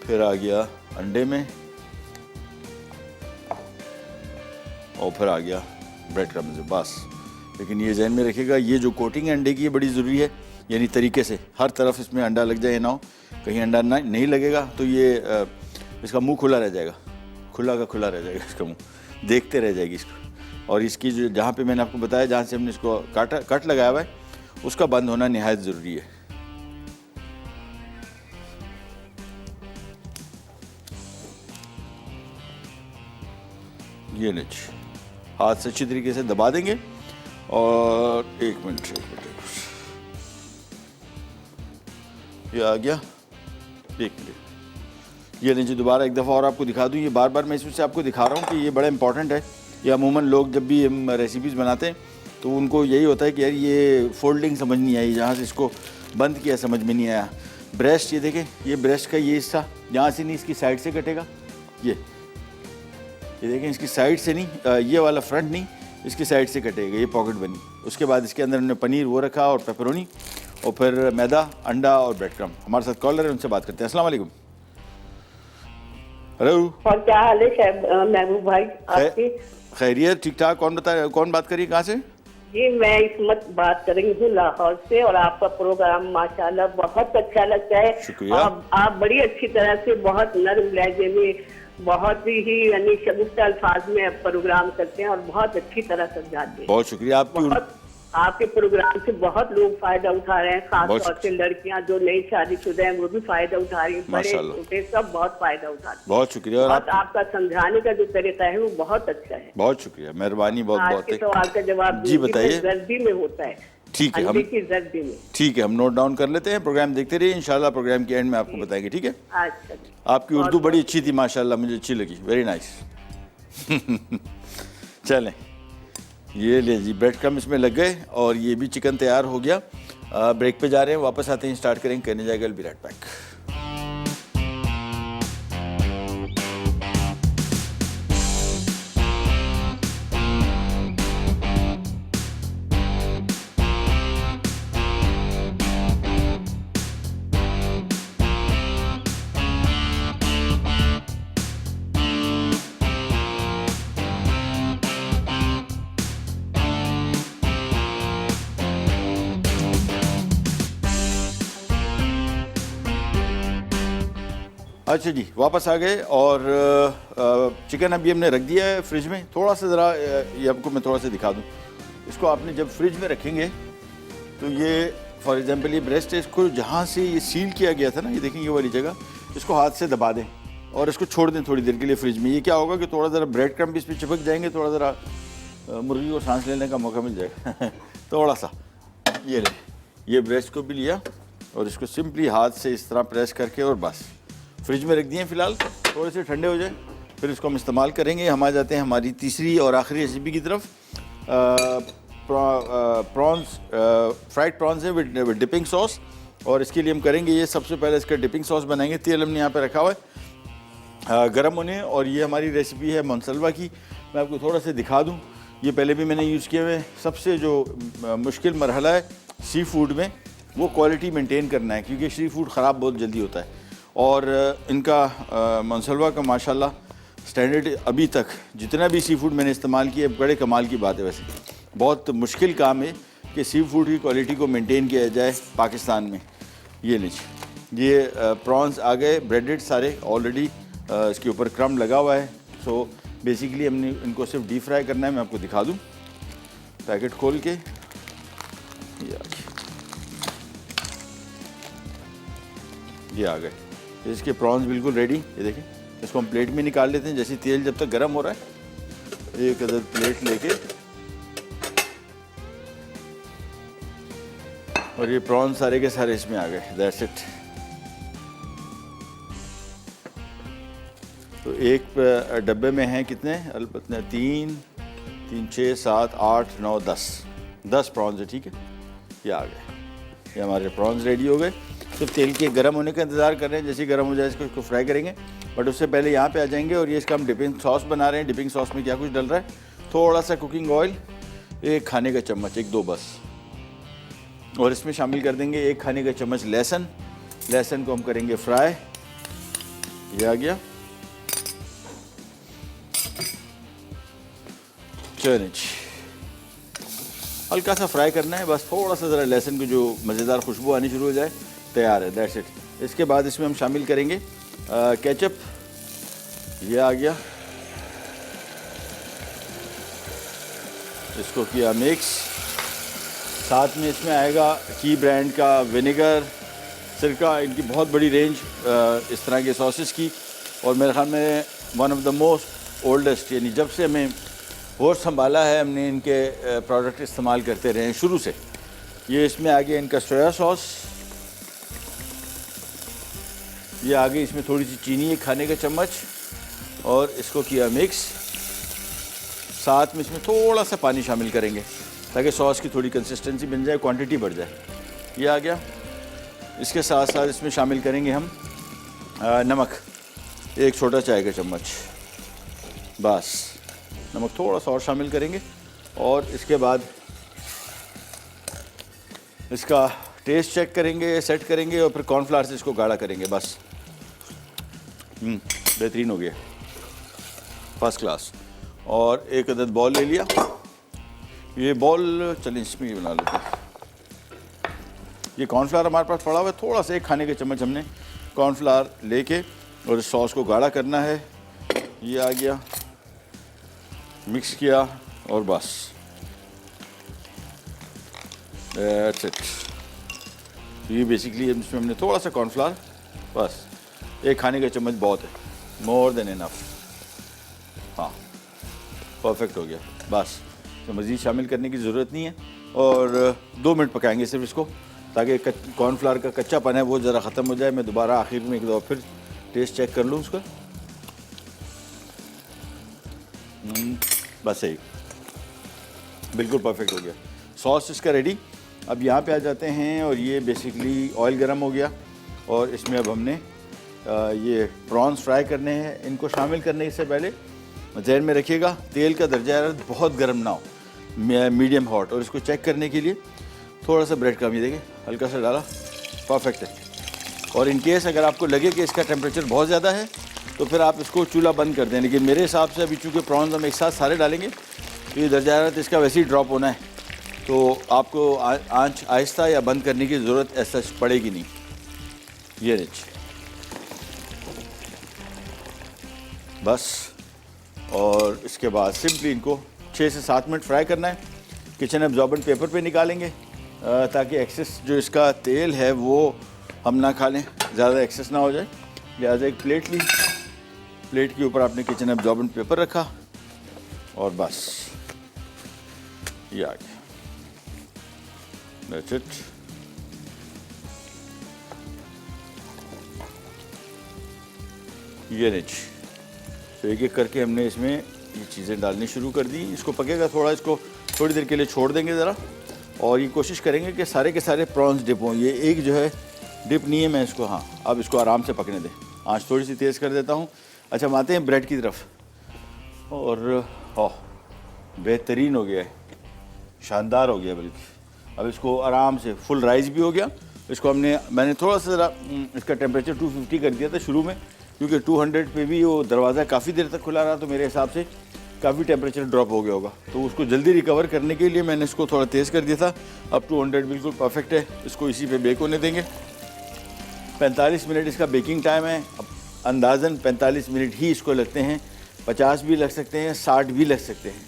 फिर आ गया अंडे में, और फिर आ गया ब्रेड क्रम्ब से, बस। लेकिन ये जहन में रखिएगा, ये जो कोटिंग अंडे की है बड़ी ज़रूरी है, यानी तरीके से हर तरफ इसमें अंडा लग जाए ना हो, कहीं अंडा नहीं लगेगा तो ये इसका मुंह खुला रह जाएगा, खुला का खुला रह जाएगा इसका मुंह, देखते रह जाएगी इसको। और इसकी जो जहाँ पे मैंने आपको बताया, जहाँ से हमने इसको कट लगाया हुआ है, उसका बंद होना निहायत ज़रूरी है। ये लीजिए, हाथ से अच्छी तरीके से दबा देंगे, और एक मिनट, ये आ गया, एक मिनट, ये लीजिए। दोबारा एक दफ़ा और आपको दिखा दूँ, ये बार बार मैं इसमें से आपको दिखा रहा हूँ कि ये बड़ा इंपॉर्टेंट है। ये अमूमन लोग जब भी हम रेसिपीज़ बनाते हैं तो उनको यही होता है कि यार ये फोल्डिंग समझ नहीं आई, जहाँ से इसको बंद किया समझ में नहीं आया। ब्रेस्ट, ये देखें, ये ब्रेस्ट का ये हिस्सा यहाँ से नहीं, इसकी साइड से कटेगा, ये देखें, इसकी साइड से नहीं, ये वाला फ्रंट नहीं, इसकी साइड से कटेगा, ये पॉकेट बनी। उसके बाद इसके अंदर हमने पनीर वो रखा, और पेपरोनी, और फिर मैदा, अंडा और ब्रेड क्रम्ब। हमारे साथ कॉलर है, उनसे बात करते हैं। अस्सलाम वालेकुम। हेलो,
और क्या हाल है महबूब भाई आपकी?
खैरियत, ठीक ठाक। कौन बात करिए, कहाँ से?
जी, मैं इस्मत बात कर रही हूँ लाहौर से, और आपका प्रोग्राम माशाल्लाह बहुत अच्छा लगता है।
शुक्रिया।
आप बड़ी अच्छी तरह से, बहुत नर्म लहजे में, बहुत ही यानी शगुफ्ता अल्फाज में प्रोग्राम करते हैं, और बहुत अच्छी तरह समझाते हैं।
बहुत शुक्रिया।
आपके प्रोग्राम से बहुत लोग फायदा उठा रहे हैं, खासतौर से लड़कियां जो नई शादीशुदा हैं वो भी फायदा उठा रही हैं, बड़े छोटे सब बहुत फायदा उठाते हैं।
बहुत शुक्रिया। और
आपका समझाने का जो तरीका है वो बहुत अच्छा है।
बहुत शुक्रिया, मेहरबानी, बहुत बहुत।
आज के सवाल का जवाब
जी बताइए।
जर्दी में होता है,
ठीक है, ठीक है, हम नोट डाउन कर लेते हैं। प्रोग्राम देखते रहिए, इंशाल्लाह प्रोग्राम के एंड में आपको बताएंगे, ठीक है?
अच्छा,
आपकी उर्दू बड़ी अच्छी थी माशाल्लाह, मुझे अच्छी लगी, वेरी नाइस। चलें, ये ले जी, ब्रेड क्रम्ब इसमें लग गए और ये भी चिकन तैयार हो गया। ब्रेक पे जा रहे हैं, वापस आते हैं, स्टार्ट करेंगे, करने जाएगा, विल बी राइट बैक। अच्छा जी, वापस आ गए और चिकन अभी हमने रख दिया है फ्रिज में। थोड़ा सा ज़रा ये आपको मैं थोड़ा सा दिखा दूं। इसको आपने जब फ्रिज में रखेंगे तो ये फॉर एग्जांपल ये ब्रेस्ट है, इसको जहाँ से ये सील किया गया था ना, ये देखेंगे ये वाली जगह, इसको हाथ से दबा दें और इसको छोड़ दें थोड़ी देर के लिए फ्रिज में। ये क्या होगा कि थोड़ा ज़रा ब्रेड क्रम्ब इस पर चिपक जाएंगे, थोड़ा ज़रा मुर्गी को सांस लेने का मौका मिल जाएगा थोड़ा सा। ये ले, ये ब्रेस्ट को भी लिया और इसको सिंपली हाथ से इस तरह प्रेस करके और बस फ्रिज में रख दिए फ़िलहाल, थोड़े से ठंडे हो जाए, फिर इसको हम इस्तेमाल करेंगे। हम आ जाते हैं हमारी तीसरी और आखिरी रेसिपी की तरफ। प्रॉन्स, फ्राइड प्रॉन्स है विद डिपिंग सॉस, और इसके लिए हम करेंगे ये, सबसे पहले इसका डिपिंग सॉस बनाएंगे। तेल हमने यहाँ पे रखा हुआ है गर्म होने, और ये हमारी रेसिपी है मोनसलवा की। मैं आपको थोड़ा सा दिखा दूँ, ये पहले भी मैंने यूज़ किए हुए। सबसे जो मुश्किल मरहला है सी फूड में, वो क्वालिटी मेंटेन करना है, क्योंकि सी फूड ख़राब बहुत जल्दी होता है। और इनका मोनसलवा का माशाल्लाह स्टैंडर्ड अभी तक जितना भी सी फूड मैंने इस्तेमाल किया, बड़े कमाल की बात है। वैसे बहुत मुश्किल काम है कि सी फूड की क्वालिटी को मेंटेन किया जाए पाकिस्तान में। ये लीजिए, ये प्रॉन्स आ गए ब्रेडेड सारे ऑलरेडी, इसके ऊपर क्रम्ब लगा हुआ है। सो बेसिकली हमने इनको सिर्फ डीप फ्राई करना है। मैं आपको दिखा दूँ पैकेट खोल के, ये आ गए इसके प्रॉन्स बिल्कुल रेडी। ये देखें, इसको हम प्लेट में निकाल लेते हैं। जैसे तेल जब तक गर्म हो रहा है, एक अदर प्लेट लेके, और ये प्रॉन्स सारे के सारे इसमें आ गए। That's it. तो एक डब्बे में हैं कितने, अलबत्ता 3, 6, 7, 8, 9, 10 प्रॉन्स है, ठीक है। ये आ गए, ये हमारे प्रॉन्स रेडी हो गए। सिर्फ तेल के गर्म होने का इंतज़ार कर रहे हैं, जैसे गर्म हो जाए इसको फ्राई करेंगे। बट उससे पहले यहाँ पे आ जाएंगे, और ये इसका हम डिपिंग सॉस बना रहे हैं। डिपिंग सॉस में क्या कुछ डल रहा है, थोड़ा सा कुकिंग ऑयल, एक खाने का चम्मच, 1-2 बस, और इसमें शामिल कर देंगे 1 खाने का चम्मच लहसुन। लहसुन को हम करेंगे फ्राई। ये आ गया, चलिए हल्का सा फ्राई करना है बस, थोड़ा सा ज़रा लहसुन की जो मज़ेदार खुशबू आनी शुरू हो जाए, तैयार है। That's it. इसके बाद इसमें हम शामिल करेंगे केचप। ये आ गया, इसको किया मिक्स। साथ में इसमें आएगा की ब्रांड का विनेगर, सिरका, इनकी बहुत बड़ी रेंज इस तरह के सॉसेस की। और मेरे ख्याल में one of the most oldest, यानी जब से हमें होश संभाला है हमने इनके प्रोडक्ट इस्तेमाल करते रहे हैं शुरू से। ये इसमें आ गया इनका सोया सॉस, ये आ गई इसमें थोड़ी सी चीनी, 1 खाने का चम्मच, और इसको किया मिक्स। साथ में इसमें थोड़ा सा पानी शामिल करेंगे ताकि सॉस की थोड़ी कंसिस्टेंसी बन जाए, क्वांटिटी बढ़ जाए। ये आ गया। इसके साथ साथ इसमें शामिल करेंगे हम नमक, 1 छोटा चाय का चम्मच, बस नमक थोड़ा सा और शामिल करेंगे। और इसके बाद इसका टेस्ट चेक करेंगे, सेट करेंगे, और फिर कॉर्नफ्लावर से इसको गाढ़ा करेंगे। बस बेहतरीन हो गया, फर्स्ट क्लास। और एक अदद बॉल ले लिया। ये बॉल चलिए इसमें ही बना लेते हैं। ये कॉर्नफ्लावर हमारे पास पड़ा हुआ है, थोड़ा सा 1 खाने का चम्मच हमने कॉर्नफ्लावर लेके और इस सॉस को गाढ़ा करना है। ये आ गया, मिक्स किया, और बस दैट्स इट। ये बेसिकली इसमें हमने थोड़ा सा कॉर्नफ्लावर, बस 1 खाने का चम्मच बहुत है, मोर देन इनफ। हाँ, परफेक्ट हो गया। बस तो मज़ीद शामिल करने की ज़रूरत नहीं है। और 2 मिनट पकाएंगे सिर्फ इसको, ताकि कॉर्नफ्लावर का कच्चापन है वो ज़रा ख़त्म हो जाए। मैं दोबारा आखिर में एक दफ़ा फिर टेस्ट चेक कर लूँ उसका। बस यही, बिल्कुल परफेक्ट हो गया। सॉस इसका रेडी। अब यहाँ पे आ जाते हैं और ये बेसिकली ऑयल गर्म हो गया और इसमें अब हमने ये प्रॉन्स फ्राई करने हैं। इनको शामिल करने से पहले जहन में रखिएगा तेल का दर्जा हरारत बहुत गर्म ना हो, मीडियम हॉट। और इसको चेक करने के लिए थोड़ा सा ब्रेड क्रम्ब, ये देखिए हल्का सा डाला, परफेक्ट है। और इन केस अगर आपको लगे कि इसका टेम्परेचर बहुत ज़्यादा है तो फिर आप इसको चूल्हा बंद कर दें। लेकिन मेरे हिसाब से अभी चूँकि प्रॉन्स हम एक साथ सारे डालेंगे तो ये दर्जा हरारत इसका वैसे ही ड्रॉप होना है, तो आपको आंच आहिस्ता या बंद करने की ज़रूरत ऐसा पड़ेगी नहीं। ये नीचे बस। और इसके बाद सिंपली इनको 6 से 7 मिनट फ्राई करना है। किचन एब्जॉर्बेंट पेपर पे निकालेंगे ताकि एक्सेस जो इसका तेल है वो हम ना खा लें, ज़्यादा एक्सेस ना हो जाए। लिहाजा एक प्लेट ली, प्लेट के ऊपर आपने किचन एब्जॉर्बेंट पेपर रखा और बस ये आ गया। That's it. ये नीचे तो एक एक करके हमने इसमें ये चीज़ें डालनी शुरू कर दी। इसको पकेगा थोड़ा, इसको थोड़ी देर के लिए छोड़ देंगे ज़रा और ये कोशिश करेंगे कि सारे के सारे प्रॉन्स डिप हों। ये एक जो है डिप नहीं है, मैं इसको हाँ अब इसको आराम से पकने दें। आँच थोड़ी सी तेज़ कर देता हूँ। अच्छा, हम आते हैं ब्रेड की तरफ। और बेहतरीन हो गया है, शानदार हो गया बल्कि। अब इसको आराम से, फुल राइस भी हो गया। इसको मैंने थोड़ा सा ज़रा इसका टेम्परेचर 250 कर दिया था शुरू में, क्योंकि 200 पे भी वो दरवाज़ा काफ़ी देर तक खुला रहा तो मेरे हिसाब से काफ़ी टेम्परेचर ड्रॉप हो गया होगा। तो उसको जल्दी रिकवर करने के लिए मैंने इसको थोड़ा तेज़ कर दिया था। अब 200 बिल्कुल परफेक्ट है। इसको इसी पे बेक होने देंगे। 45 मिनट इसका बेकिंग टाइम है। अब अंदाज़न 45 मिनट ही इसको लगते हैं। 50 भी लग सकते हैं, 60 भी लग सकते हैं,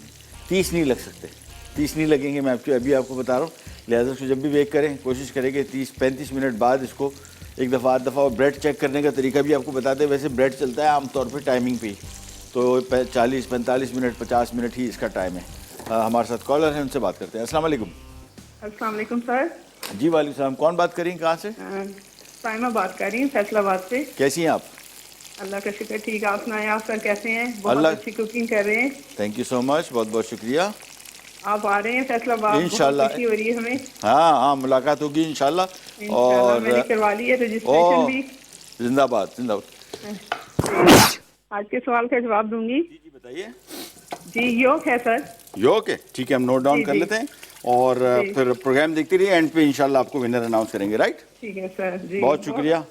30 नहीं लग सकते। 30 नहीं लगेंगे, मैं अभी आपको बता रहा हूँ। लिहाजा उसको जब भी बेक करें कोशिश करें कि 30-35 मिनट बाद इसको एक दफ़ा आध दफ़ा। और ब्रेड चेक करने का तरीका भी आपको बता दें। वैसे ब्रेड चलता है आमतौर पे टाइमिंग पे ही, तो 40-45 मिनट 50 मिनट ही इसका टाइम है। हमारे साथ कॉलर हैं, उनसे बात करते हैं। अस्सलाम वालेकुम।
अस्सलाम वालेकुम सर।
जी वालेकुम सलाम। कौन बात करें, कहाँ से?
साइमा बात कर रही हूँ फैसलाबाद से।
कैसी हैं आप?
अल्लाह का शुक्र, ठीक। आप सुनाएं, आप सर कैसे हैं? बहुत अच्छी कुकिंग कर रहे हैं।
थैंक यू सो मच, बहुत बहुत शुक्रिया।
आप आ रहे हैं फैसलाबाद?
इंशाल्लाह।
खुशी हो रही है हमें।
हाँ, मुलाकात होगी इंशाल्लाह। और
मैंने करवा ली है रजिस्ट्रेशन भी।
जिंदाबाद जिंदाबाद।
आज के सवाल का जवाब दूंगी।
जी बताइए।
जी योग है सर।
योग है, ठीक है, हम नोट डाउन कर लेते हैं और फिर प्रोग्राम देखते रहिए। एंड पे इंशाल्लाह आपको विनर अनाउंस करेंगे, राइट?
ठीक है सर जी,
बहुत शुक्रिया,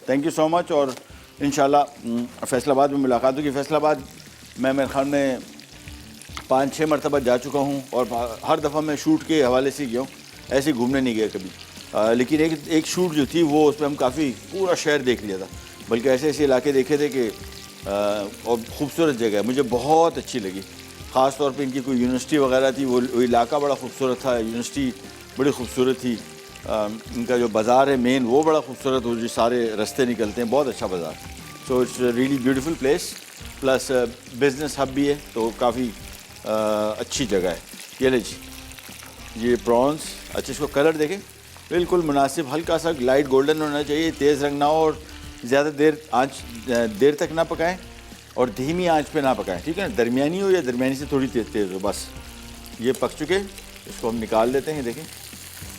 थैंक यू सो मच। और इंशाल्लाह फैसलाबाद में मुलाकात होगी। फैसलाबाद मैं मेरे ख्याल में 5-6 मरतबा जा चुका हूँ और हर दफ़ा मैं शूट के हवाले से गया हूँ, ऐसे घूमने नहीं गया कभी। लेकिन एक शूट जो थी वो उसमें हम काफ़ी पूरा शहर देख लिया था, बल्कि ऐसे ऐसे इलाके देखे थे कि और ख़ूबसूरत जगह है, मुझे बहुत अच्छी लगी। ख़ास तौर पे इनकी कोई यूनिवर्सिटी वगैरह थी, वो इलाका बड़ा खूबसूरत था, यूनिवर्सिटी बड़ी खूबसूरत थी। इनका जो बाज़ार है मेन वो बड़ा खूबसूरत, वो जो सारे रास्ते निकलते हैं, बहुत अच्छा बाज़ार। So it's really beautiful place, plus business hub भी है, तो काफ़ी अच्छी जगह है। ये ले जी, ये प्रॉन्स। अच्छा, इसको कलर देखें, बिल्कुल मुनासिब, हल्का सा लाइट गोल्डन होना चाहिए, तेज़ रंग ना हो और ज़्यादा देर तक ना पकाएं और धीमी आंच पे ना पकाएं, ठीक है ना? दरमियानी हो या दरमियानी से थोड़ी तेज़ हो, बस। ये पक चुके, इसको हम निकाल लेते हैं। देखें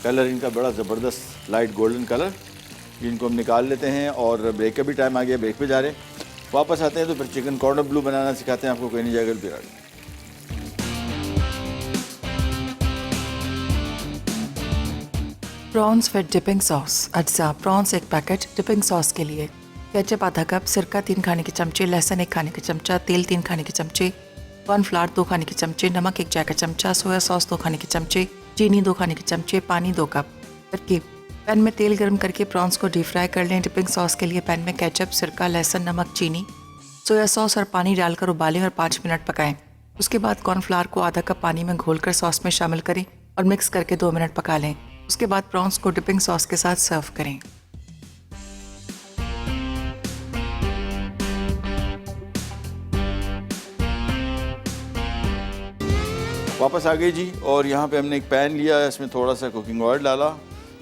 कलर इनका बड़ा ज़बरदस्त लाइट गोल्डन कलर, इनको हम निकाल लेते हैं। और ब्रेक का भी टाइम आ गया, ब्रेक पे जा रहे हैं। वापस आते हैं तो फिर चिकन कॉर्नर ब्लू बनाना सिखाते हैं आपको, कोई नहीं जाएगा बिराड़।
Prawns with dipping sauce. अच्छा, प्रॉन्स 1 पैकेट, डिपिंग सॉस के लिए केचप आधा कप, सिरका 3 खाने के चमचे, लहसुन 1 खाने के चमचा, तेल 3 खाने के चमचे, कॉर्नफ्लावर 2 खाने के चमचे, नमक 1 चाय का चमचा, सोया सॉस 2 खाने के चमचे, चीनी 2 खाने के चमचे, पानी 2 कप। तरकीब: पैन में तेल गर्म करके प्रॉन्स को डीप फ्राई कर लें। डिपिंग सॉस के लिए पैन में केचप, सिरका, लहसुन, नमक, चीनी, सोया सॉस और पानी डालकर उबालें और 5 मिनट पकाएं। उसके बाद कॉर्नफ्लावर को आधा कप पानी में घोलकर सॉस में शामिल करें और मिक्स करके 2 मिनट पका लें। उसके बाद प्रॉन्स को डिपिंग सॉस के साथ सर्व करें।
वापस आ गए जी, और यहाँ पे हमने एक पैन लिया, इसमें थोड़ा सा कुकिंग ऑयल डाला।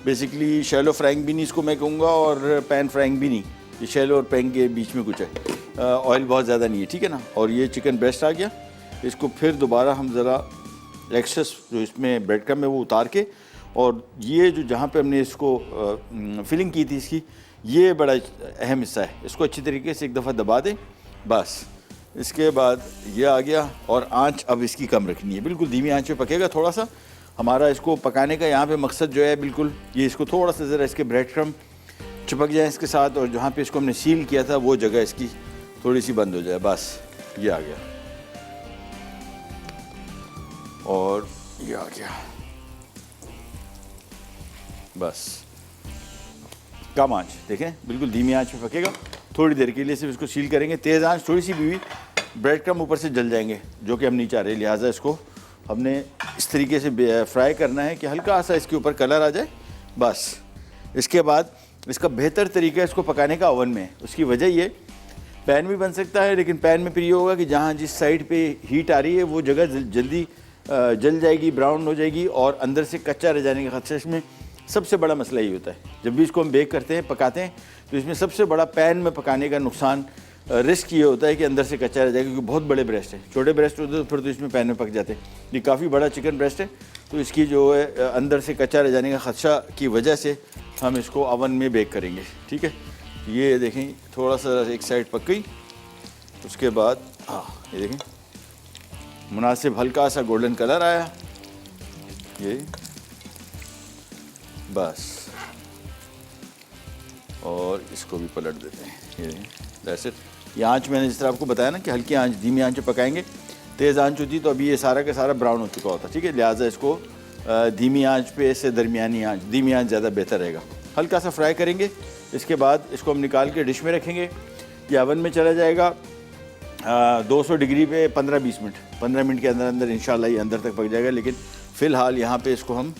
बेसिकली शैलो फ्राइंग भी नहीं इसको मैं कहूँगा और पैन फ्राइंग भी नहीं, ये शैलो और पैन के बीच में कुछ है। ऑयल बहुत ज़्यादा नहीं है, ठीक है ना? और ये चिकन ब्रेस्ट आ गया, इसको फिर दोबारा हम ज़रा एक्सेस जो इसमें ब्रेड क्रम्ब है वो उतार के, और ये जो जहाँ पे हमने इसको फिलिंग की थी इसकी, ये बड़ा अहम हिस्सा है। इसको अच्छी तरीके से एक दफ़ा दबा दें बस। इसके बाद ये आ गया, और आंच अब इसकी कम रखनी है, बिल्कुल धीमी आंच पे पकेगा थोड़ा सा। हमारा इसको पकाने का यहाँ पे मकसद जो है बिल्कुल ये, इसको थोड़ा सा ज़रा इसके ब्रेड क्रम्ब चिपक जाए इसके साथ, और जहाँ पे इसको हमने सील किया था वो जगह इसकी थोड़ी सी बंद हो जाए बस। ये आ गया और ये आ गया बस। कम आंच देखें, बिल्कुल धीमी आंच पे पकेगा थोड़ी देर के लिए, सिर्फ इसको सील करेंगे। तेज़ आंच थोड़ी सी भी ब्रेड क्रम्ब ऊपर से जल जाएंगे, जो कि हम नहीं चाह रहे, लिहाजा इसको हमने इस तरीके से फ्राई करना है कि हल्का सा इसके ऊपर कलर आ जाए बस। इसके बाद इसका बेहतर तरीका इसको पकाने का ओवन में है। उसकी वजह ये, पैन भी बन सकता है, लेकिन पैन में फिर ये होगा कि जहाँ जिस साइड पे हीट आ रही है वो जगह जल्दी जल जाएगी, ब्राउन हो जाएगी, और अंदर से कच्चा रह जाने का खदशा। इसमें सबसे बड़ा मसला ये होता है, जब भी इसको हम बेक करते हैं, पकाते हैं, तो इसमें सबसे बड़ा पैन में पकाने का नुकसान, रिस्क ये होता है कि अंदर से कच्चा रह जाएगा, क्योंकि बहुत बड़े ब्रेस्ट है। छोटे ब्रेस्ट होते तो फिर तो इसमें पैन में पक जाते हैं, ये काफ़ी बड़ा चिकन ब्रेस्ट है, तो इसकी जो है अंदर से कच्चा रह जाने का खदशा की वजह से हम इसको ओवन में बेक करेंगे। ठीक है, ये देखें थोड़ा सा एक साइड पक गई, उसके बाद ये देखें मुनासिब हल्का सा गोल्डन कलर आया, ये बस। और इसको भी पलट देते हैं, ये दैट्स इट। ये आंच मैंने जिस तरह आपको बताया ना कि हल्की आंच, धीमी आंच पे पकाएंगे। तेज़ आंच होती तो अभी ये सारा का सारा ब्राउन हो चुका होता, ठीक है। लिहाजा इसको धीमी आंच पे से दरमियानी आंच, धीमी आंच ज़्यादा बेहतर रहेगा। हल्का सा फ्राई करेंगे, इसके बाद इसको हम निकाल के डिश में रखेंगे। ये ओवन में चला जाएगा 200 डिग्री पे 15-20 मिनट। 15 मिनट के अंदर अंदर इंशाल्लाह ये अंदर तक पक जाएगा। लेकिन फ़िलहाल यहाँ पे इसको हम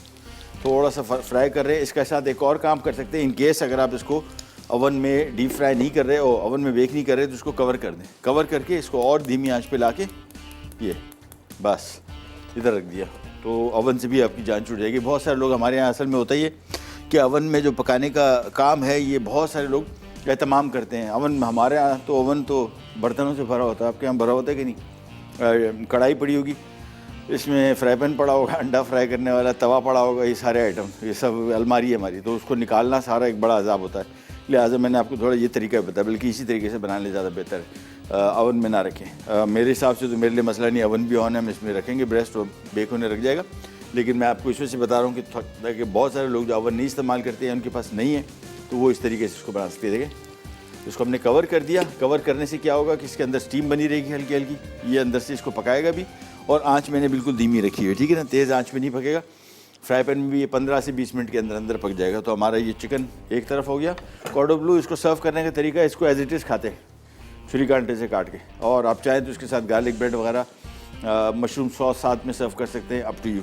थोड़ा सा फ्राई कर रहे हैं। इसके साथ एक और काम कर सकते हैं, इन केस अगर आप इसको ओवन में डीप फ्राई नहीं कर रहे और ओवन में बेक नहीं कर रहे तो इसको कवर कर दें। कवर करके इसको और धीमी आंच पे लाके ये बस इधर रख दिया, तो ओवन से भी आपकी जान छूट जाएगी। बहुत सारे लोग, हमारे यहाँ असल में होता ही है कि ओवन में जो पकाने का काम है ये बहुत सारे लोग एहतमाम करते हैं। ओवन में, हमारे यहाँ तो ओवन तो बर्तनों से भरा होता है, आपके यहाँ भरा होता है कि नहीं? कढ़ाई पड़ी होगी, इसमें फ्राई पैन पड़ा होगा, अंडा फ्राई करने वाला तवा पड़ा होगा, ये सारे आइटम, ये सब अलमारी है हमारी, तो उसको निकालना सारा एक बड़ा अजाब होता है। लिहाजा मैंने आपको थोड़ा ये तरीका बताया, बल्कि इसी तरीके से बनाने ज़्यादा बेहतर है। ओवन में ना रखें। मेरे हिसाब से तो मेरे लिए मसला नहीं, ओवन भी ऑन है, हम इसमें रखेंगे ब्रेस्ट और बेक होने रख जाएगा। लेकिन मैं आपको इस वजह से बता रहा हूँ कि बहुत सारे लोग जो ओवन नहीं इस्तेमाल करते हैं, उनके पास नहीं है, तो वो इस तरीके से इसको बना सकते हैं। देखें, इसको हमने कवर कर दिया। कवर करने से क्या होगा कि इसके अंदर स्टीम बनी रहेगी हल्की हल्की, ये अंदर से इसको पकाएगा भी। और आंच मैंने बिल्कुल धीमी रखी हुई है, ठीक है ना, तेज़ आंच में नहीं पकेगा। फ्राई पैन में भी ये 15 से 20 मिनट के अंदर अंदर पक जाएगा। तो हमारा ये चिकन एक तरफ हो गया। कॉर्डो ब्लू इसको सर्व करने का तरीका, इसको एज इट इज़ खाते हैं छुरी कांटे से काट के, और आप चाहें तो इसके साथ गार्लिक ब्रेड वगैरह मशरूम सॉस साथ में सर्व कर सकते हैं, अप टू यू।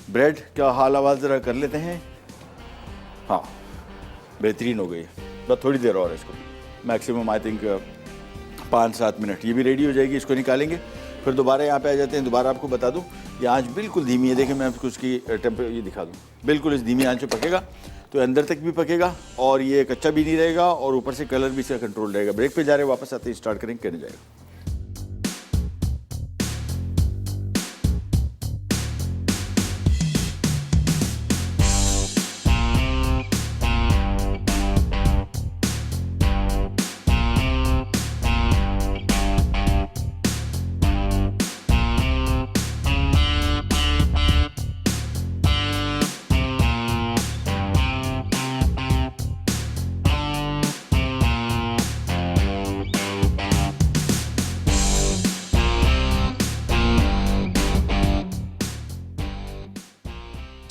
ब्रेड का हाल आवाज़ ज़रा कर लेते हैं। हाँ, बेहतरीन हो गई, बस थोड़ी देर और है, इसको मैक्सिमम आई थिंक 5-7 मिनट, ये भी रेडी हो जाएगी। इसको निकालेंगे, फिर दोबारा यहाँ पे आ जाते हैं। दोबारा आपको बता दूँ, ये आंच बिल्कुल धीमी है। देखें, मैं आपको उसकी टेम्परेचर ये दिखा दूँ, बिल्कुल इस धीमी आंच पे पकेगा, तो अंदर तक भी पकेगा और ये कच्चा भी नहीं रहेगा, और ऊपर से कलर भी इसका कंट्रोल रहेगा। ब्रेक पे जा रहे हैं, वापस आते ही स्टार्ट करेंगे, करने जाएगा।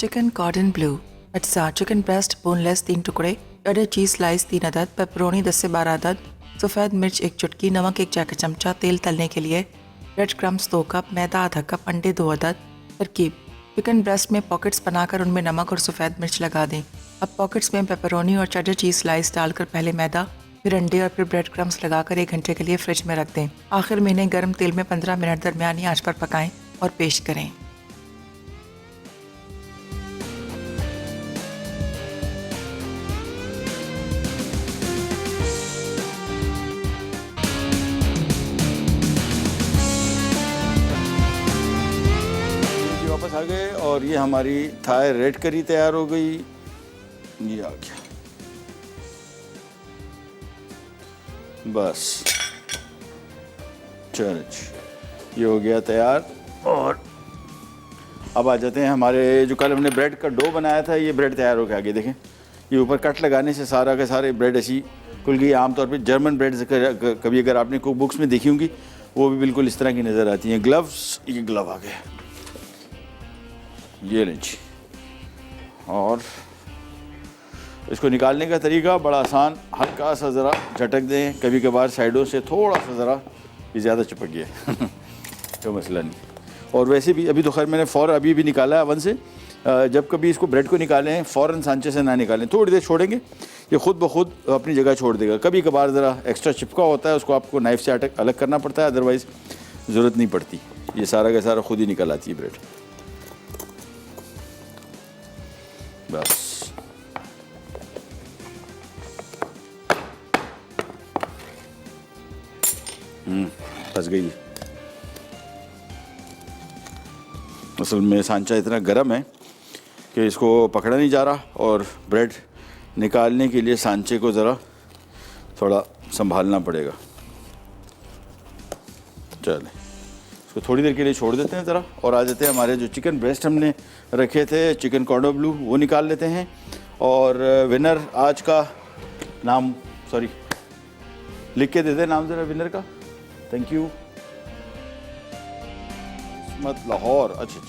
चिकन कॉर्डन ब्लू, अज्जा चिकन ब्रेस्ट बोनलेस 3 टुकड़े, चेडर चीज़ स्लाइस 3 अदद, पेपरोनी 10 से 12 अदद, सफ़ेद मिर्च 1 चुटकी, नमक 1 चाय का चमचा, तेल तलने के लिए, ब्रेड क्रम्स 2 कप, मैदा आधा कप, अंडे 2 अदद। तरकीब, चिकन ब्रेस्ट में पॉकेट्स बनाकर उनमें नमक और सफ़ेद मिर्च लगा दें। अब पॉकेट्स में पेपरोनी और चेडर चीज़ स्लाइस डालकर पहले मैदा, फिर अंडे और फिर ब्रेड क्रम्स लगाकर 1 घंटे के लिए फ्रिज में रख दें। आखिर में इन्हें गर्म तेल में 15 मिनट दरमियानी आंच पर पकाएं और पेश करें।
आ गए और ये हमारी थाई रेड करी तैयार हो गई। ये आ गया, बस चलो जी, ये हो गया तैयार। और अब आ जाते हैं हमारे जो कल हमने ब्रेड का डो बनाया था, ये ब्रेड तैयार हो गया। आगे देखें, ये ऊपर कट लगाने से सारा के सारे ब्रेड ऐसी खुल गई। आमतौर पे जर्मन ब्रेड कभी अगर आपने कुक बुक्स में देखी होंगी वो भी बिल्कुल इस तरह की नज़र आती हैं। ग्लव्स, ये ग्लव आ गए, ये लें जी। और इसको निकालने का तरीका बड़ा आसान, हल्का सा ज़रा झटक दें, कभी कभार साइडों से थोड़ा सा ज़रा, ये ज़्यादा चिपक गया तो मसला नहीं। और वैसे भी अभी तो खैर मैंने फ़ौरन अभी भी निकाला है अवन से। जब कभी इसको ब्रेड को निकालें फ़ौरन सांचे से ना निकालें, थोड़ी देर छोड़ेंगे, ये ख़ुद ब खुद अपनी जगह छोड़ देगा। कभी कभार ज़रा एक्स्ट्रा चिपका होता है, उसको आपको नाइफ़ से अलग करना पड़ता है, अदरवाइज़ ज़रूरत नहीं पड़ती। ये सारा का सारा खुद ही निकल आती है ब्रेड। बस फंस गई। असल में सांचा इतना गर्म है कि इसको पकड़ा नहीं जा रहा और ब्रेड निकालने के लिए सांचे को ज़रा थोड़ा संभालना पड़ेगा। चलें, इसको थोड़ी देर के लिए छोड़ देते हैं ज़रा और आ जाते हैं हमारे जो चिकन ब्रेस्ट हमने रखे थे, चिकन कॉर्डो ब्लू, वो निकाल लेते हैं। और विनर आज का नाम, सॉरी लिख के दे दें नाम ज़रा विनर का। Thank you. इस्मत लाहौर, अच्छा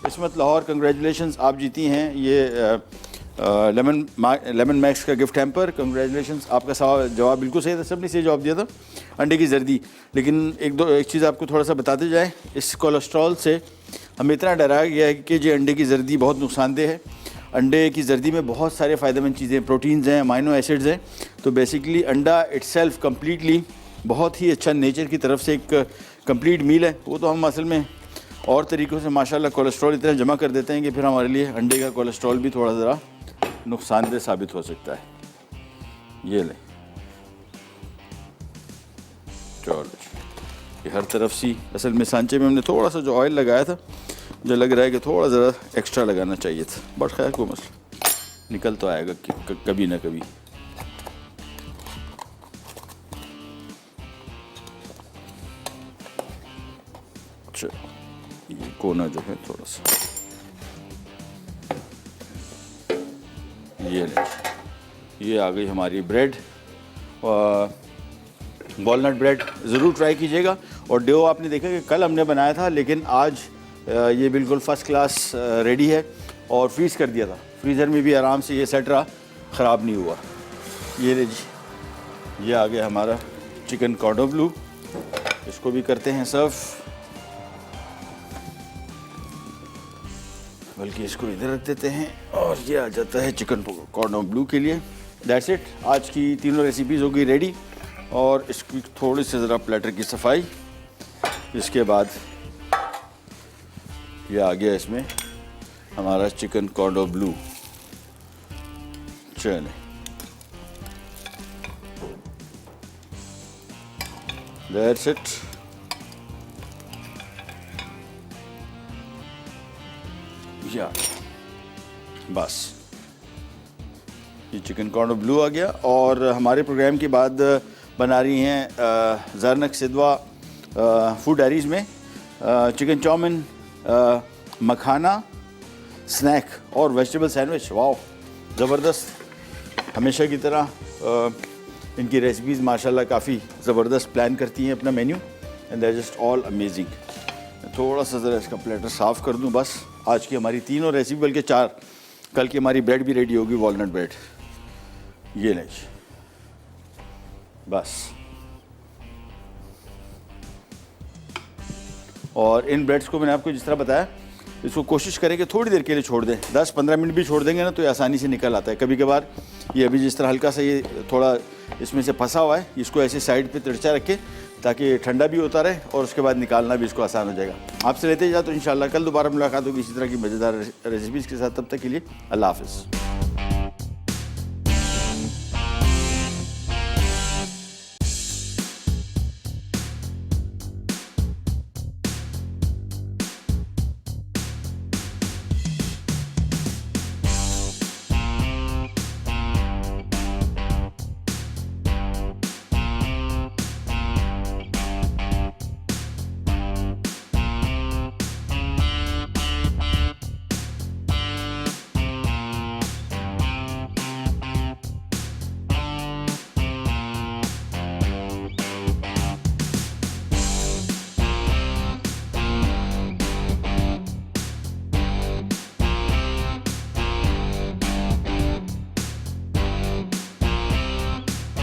इस्मत लाहौर, कंग्रेचुलेशंस, आप जीती हैं ये लेमन मैक्स का गिफ्ट हैम्पर। कंग्रेचुलेशंस, आपका जवाब बिल्कुल सही था, सबने सही जवाब दिया था, अंडे की जर्दी। लेकिन एक चीज़ आपको थोड़ा सा बताते जाए, इस कोलेस्ट्रॉल से हमें इतना डराया गया है कि जो अंडे की जर्दी बहुत नुकसानदेह है। अंडे की जर्दी में बहुत सारे फ़ायदेमंद चीज़ें, प्रोटीन्स हैं, अमाइनो एसिड्स हैं। तो बेसिकली अंडा इट्सेल्फ कम्प्लीटली बहुत ही अच्छा नेचर की तरफ से एक कंप्लीट मील है। वो तो हम असल में और तरीक़ों से माशाल्लाह कोलेस्ट्रॉल इतना जमा कर देते हैं कि फिर हमारे लिए अंडे का कोलेस्ट्रॉल भी थोड़ा ज़रा नुकसानदेह साबित हो सकता है। ये ले, चलो ये हर तरफ सी, असल में सांचे में हमने थोड़ा सा जो ऑयल लगाया था, जो लग रहा है कि थोड़ा ज़रा एक्स्ट्रा लगाना चाहिए था, बट खैर कोई मसला, निकल तो आएगा कभी ना कभी। ये कोना जो है थोड़ा सा, ये ले, ये आ गई हमारी ब्रेड। वॉलनट ब्रेड ज़रूर ट्राई कीजिएगा। और डो आपने देखा कि कल हमने बनाया था, लेकिन आज ये बिल्कुल फ़र्स्ट क्लास रेडी है और फ्रीज़ कर दिया था, फ्रीज़र में भी आराम से ये सेट रहा, ख़राब नहीं हुआ। ये ले जी, ये आ गया हमारा चिकन कॉर्डो ब्लू, इसको भी करते हैं सर्व। बल्कि इसको इधर रख देते हैं और ये आ जाता है चिकन कॉर्डो ब्लू के लिए। दैट्स इट, आज की तीनों रेसिपीज़ हो गई रेडी। और इसकी थोड़ी सी ज़रा प्लेटर की सफाई, इसके बाद ये आ गया इसमें हमारा चिकन कॉर्डो ब्लू। चलें, दैट्स इट। या बस ये चिकन कॉर्डो ब्लू आ गया। और हमारे प्रोग्राम के बाद बना रही हैं ज़रनक सिदवा फूड डायरीज़ में चिकन चाउमिन, मखाना स्नैक और वेजिटेबल सैंडविच। वाओ, ज़बरदस्त। हमेशा की तरह इनकी रेसिपीज़ माशाल्लाह काफ़ी ज़बरदस्त प्लान करती हैं अपना menu, and that just all amazing. थोड़ा सा ज़रा इसका प्लेटर साफ़ कर दूं बस। आज की हमारी तीनों रेसिपी, बल्कि 4, कल की हमारी ब्रेड भी रेडी होगी, वॉलनट ब्रेड। ये नहीं, बस। और इन ब्रेड्स को मैंने आपको जिस तरह बताया, इसको कोशिश करें कि थोड़ी देर के लिए छोड़ दें, 10-15 मिनट भी छोड़ देंगे ना तो ये आसानी से निकल आता है। कभी कभार ये अभी जिस तरह हल्का सा ये थोड़ा इसमें से फंसा हुआ है, इसको ऐसे साइड पे तिरछा रखें ताकि ठंडा भी होता रहे और उसके बाद निकालना भी इसको आसान हो जाएगा। आपसे लेते जा तो इंशाल्लाह कल दोबारा मुलाकात होगी इसी तरह की मज़ेदार रेसिपीज़ के साथ। तब तक के लिए अल्लाह हाफ़िज़।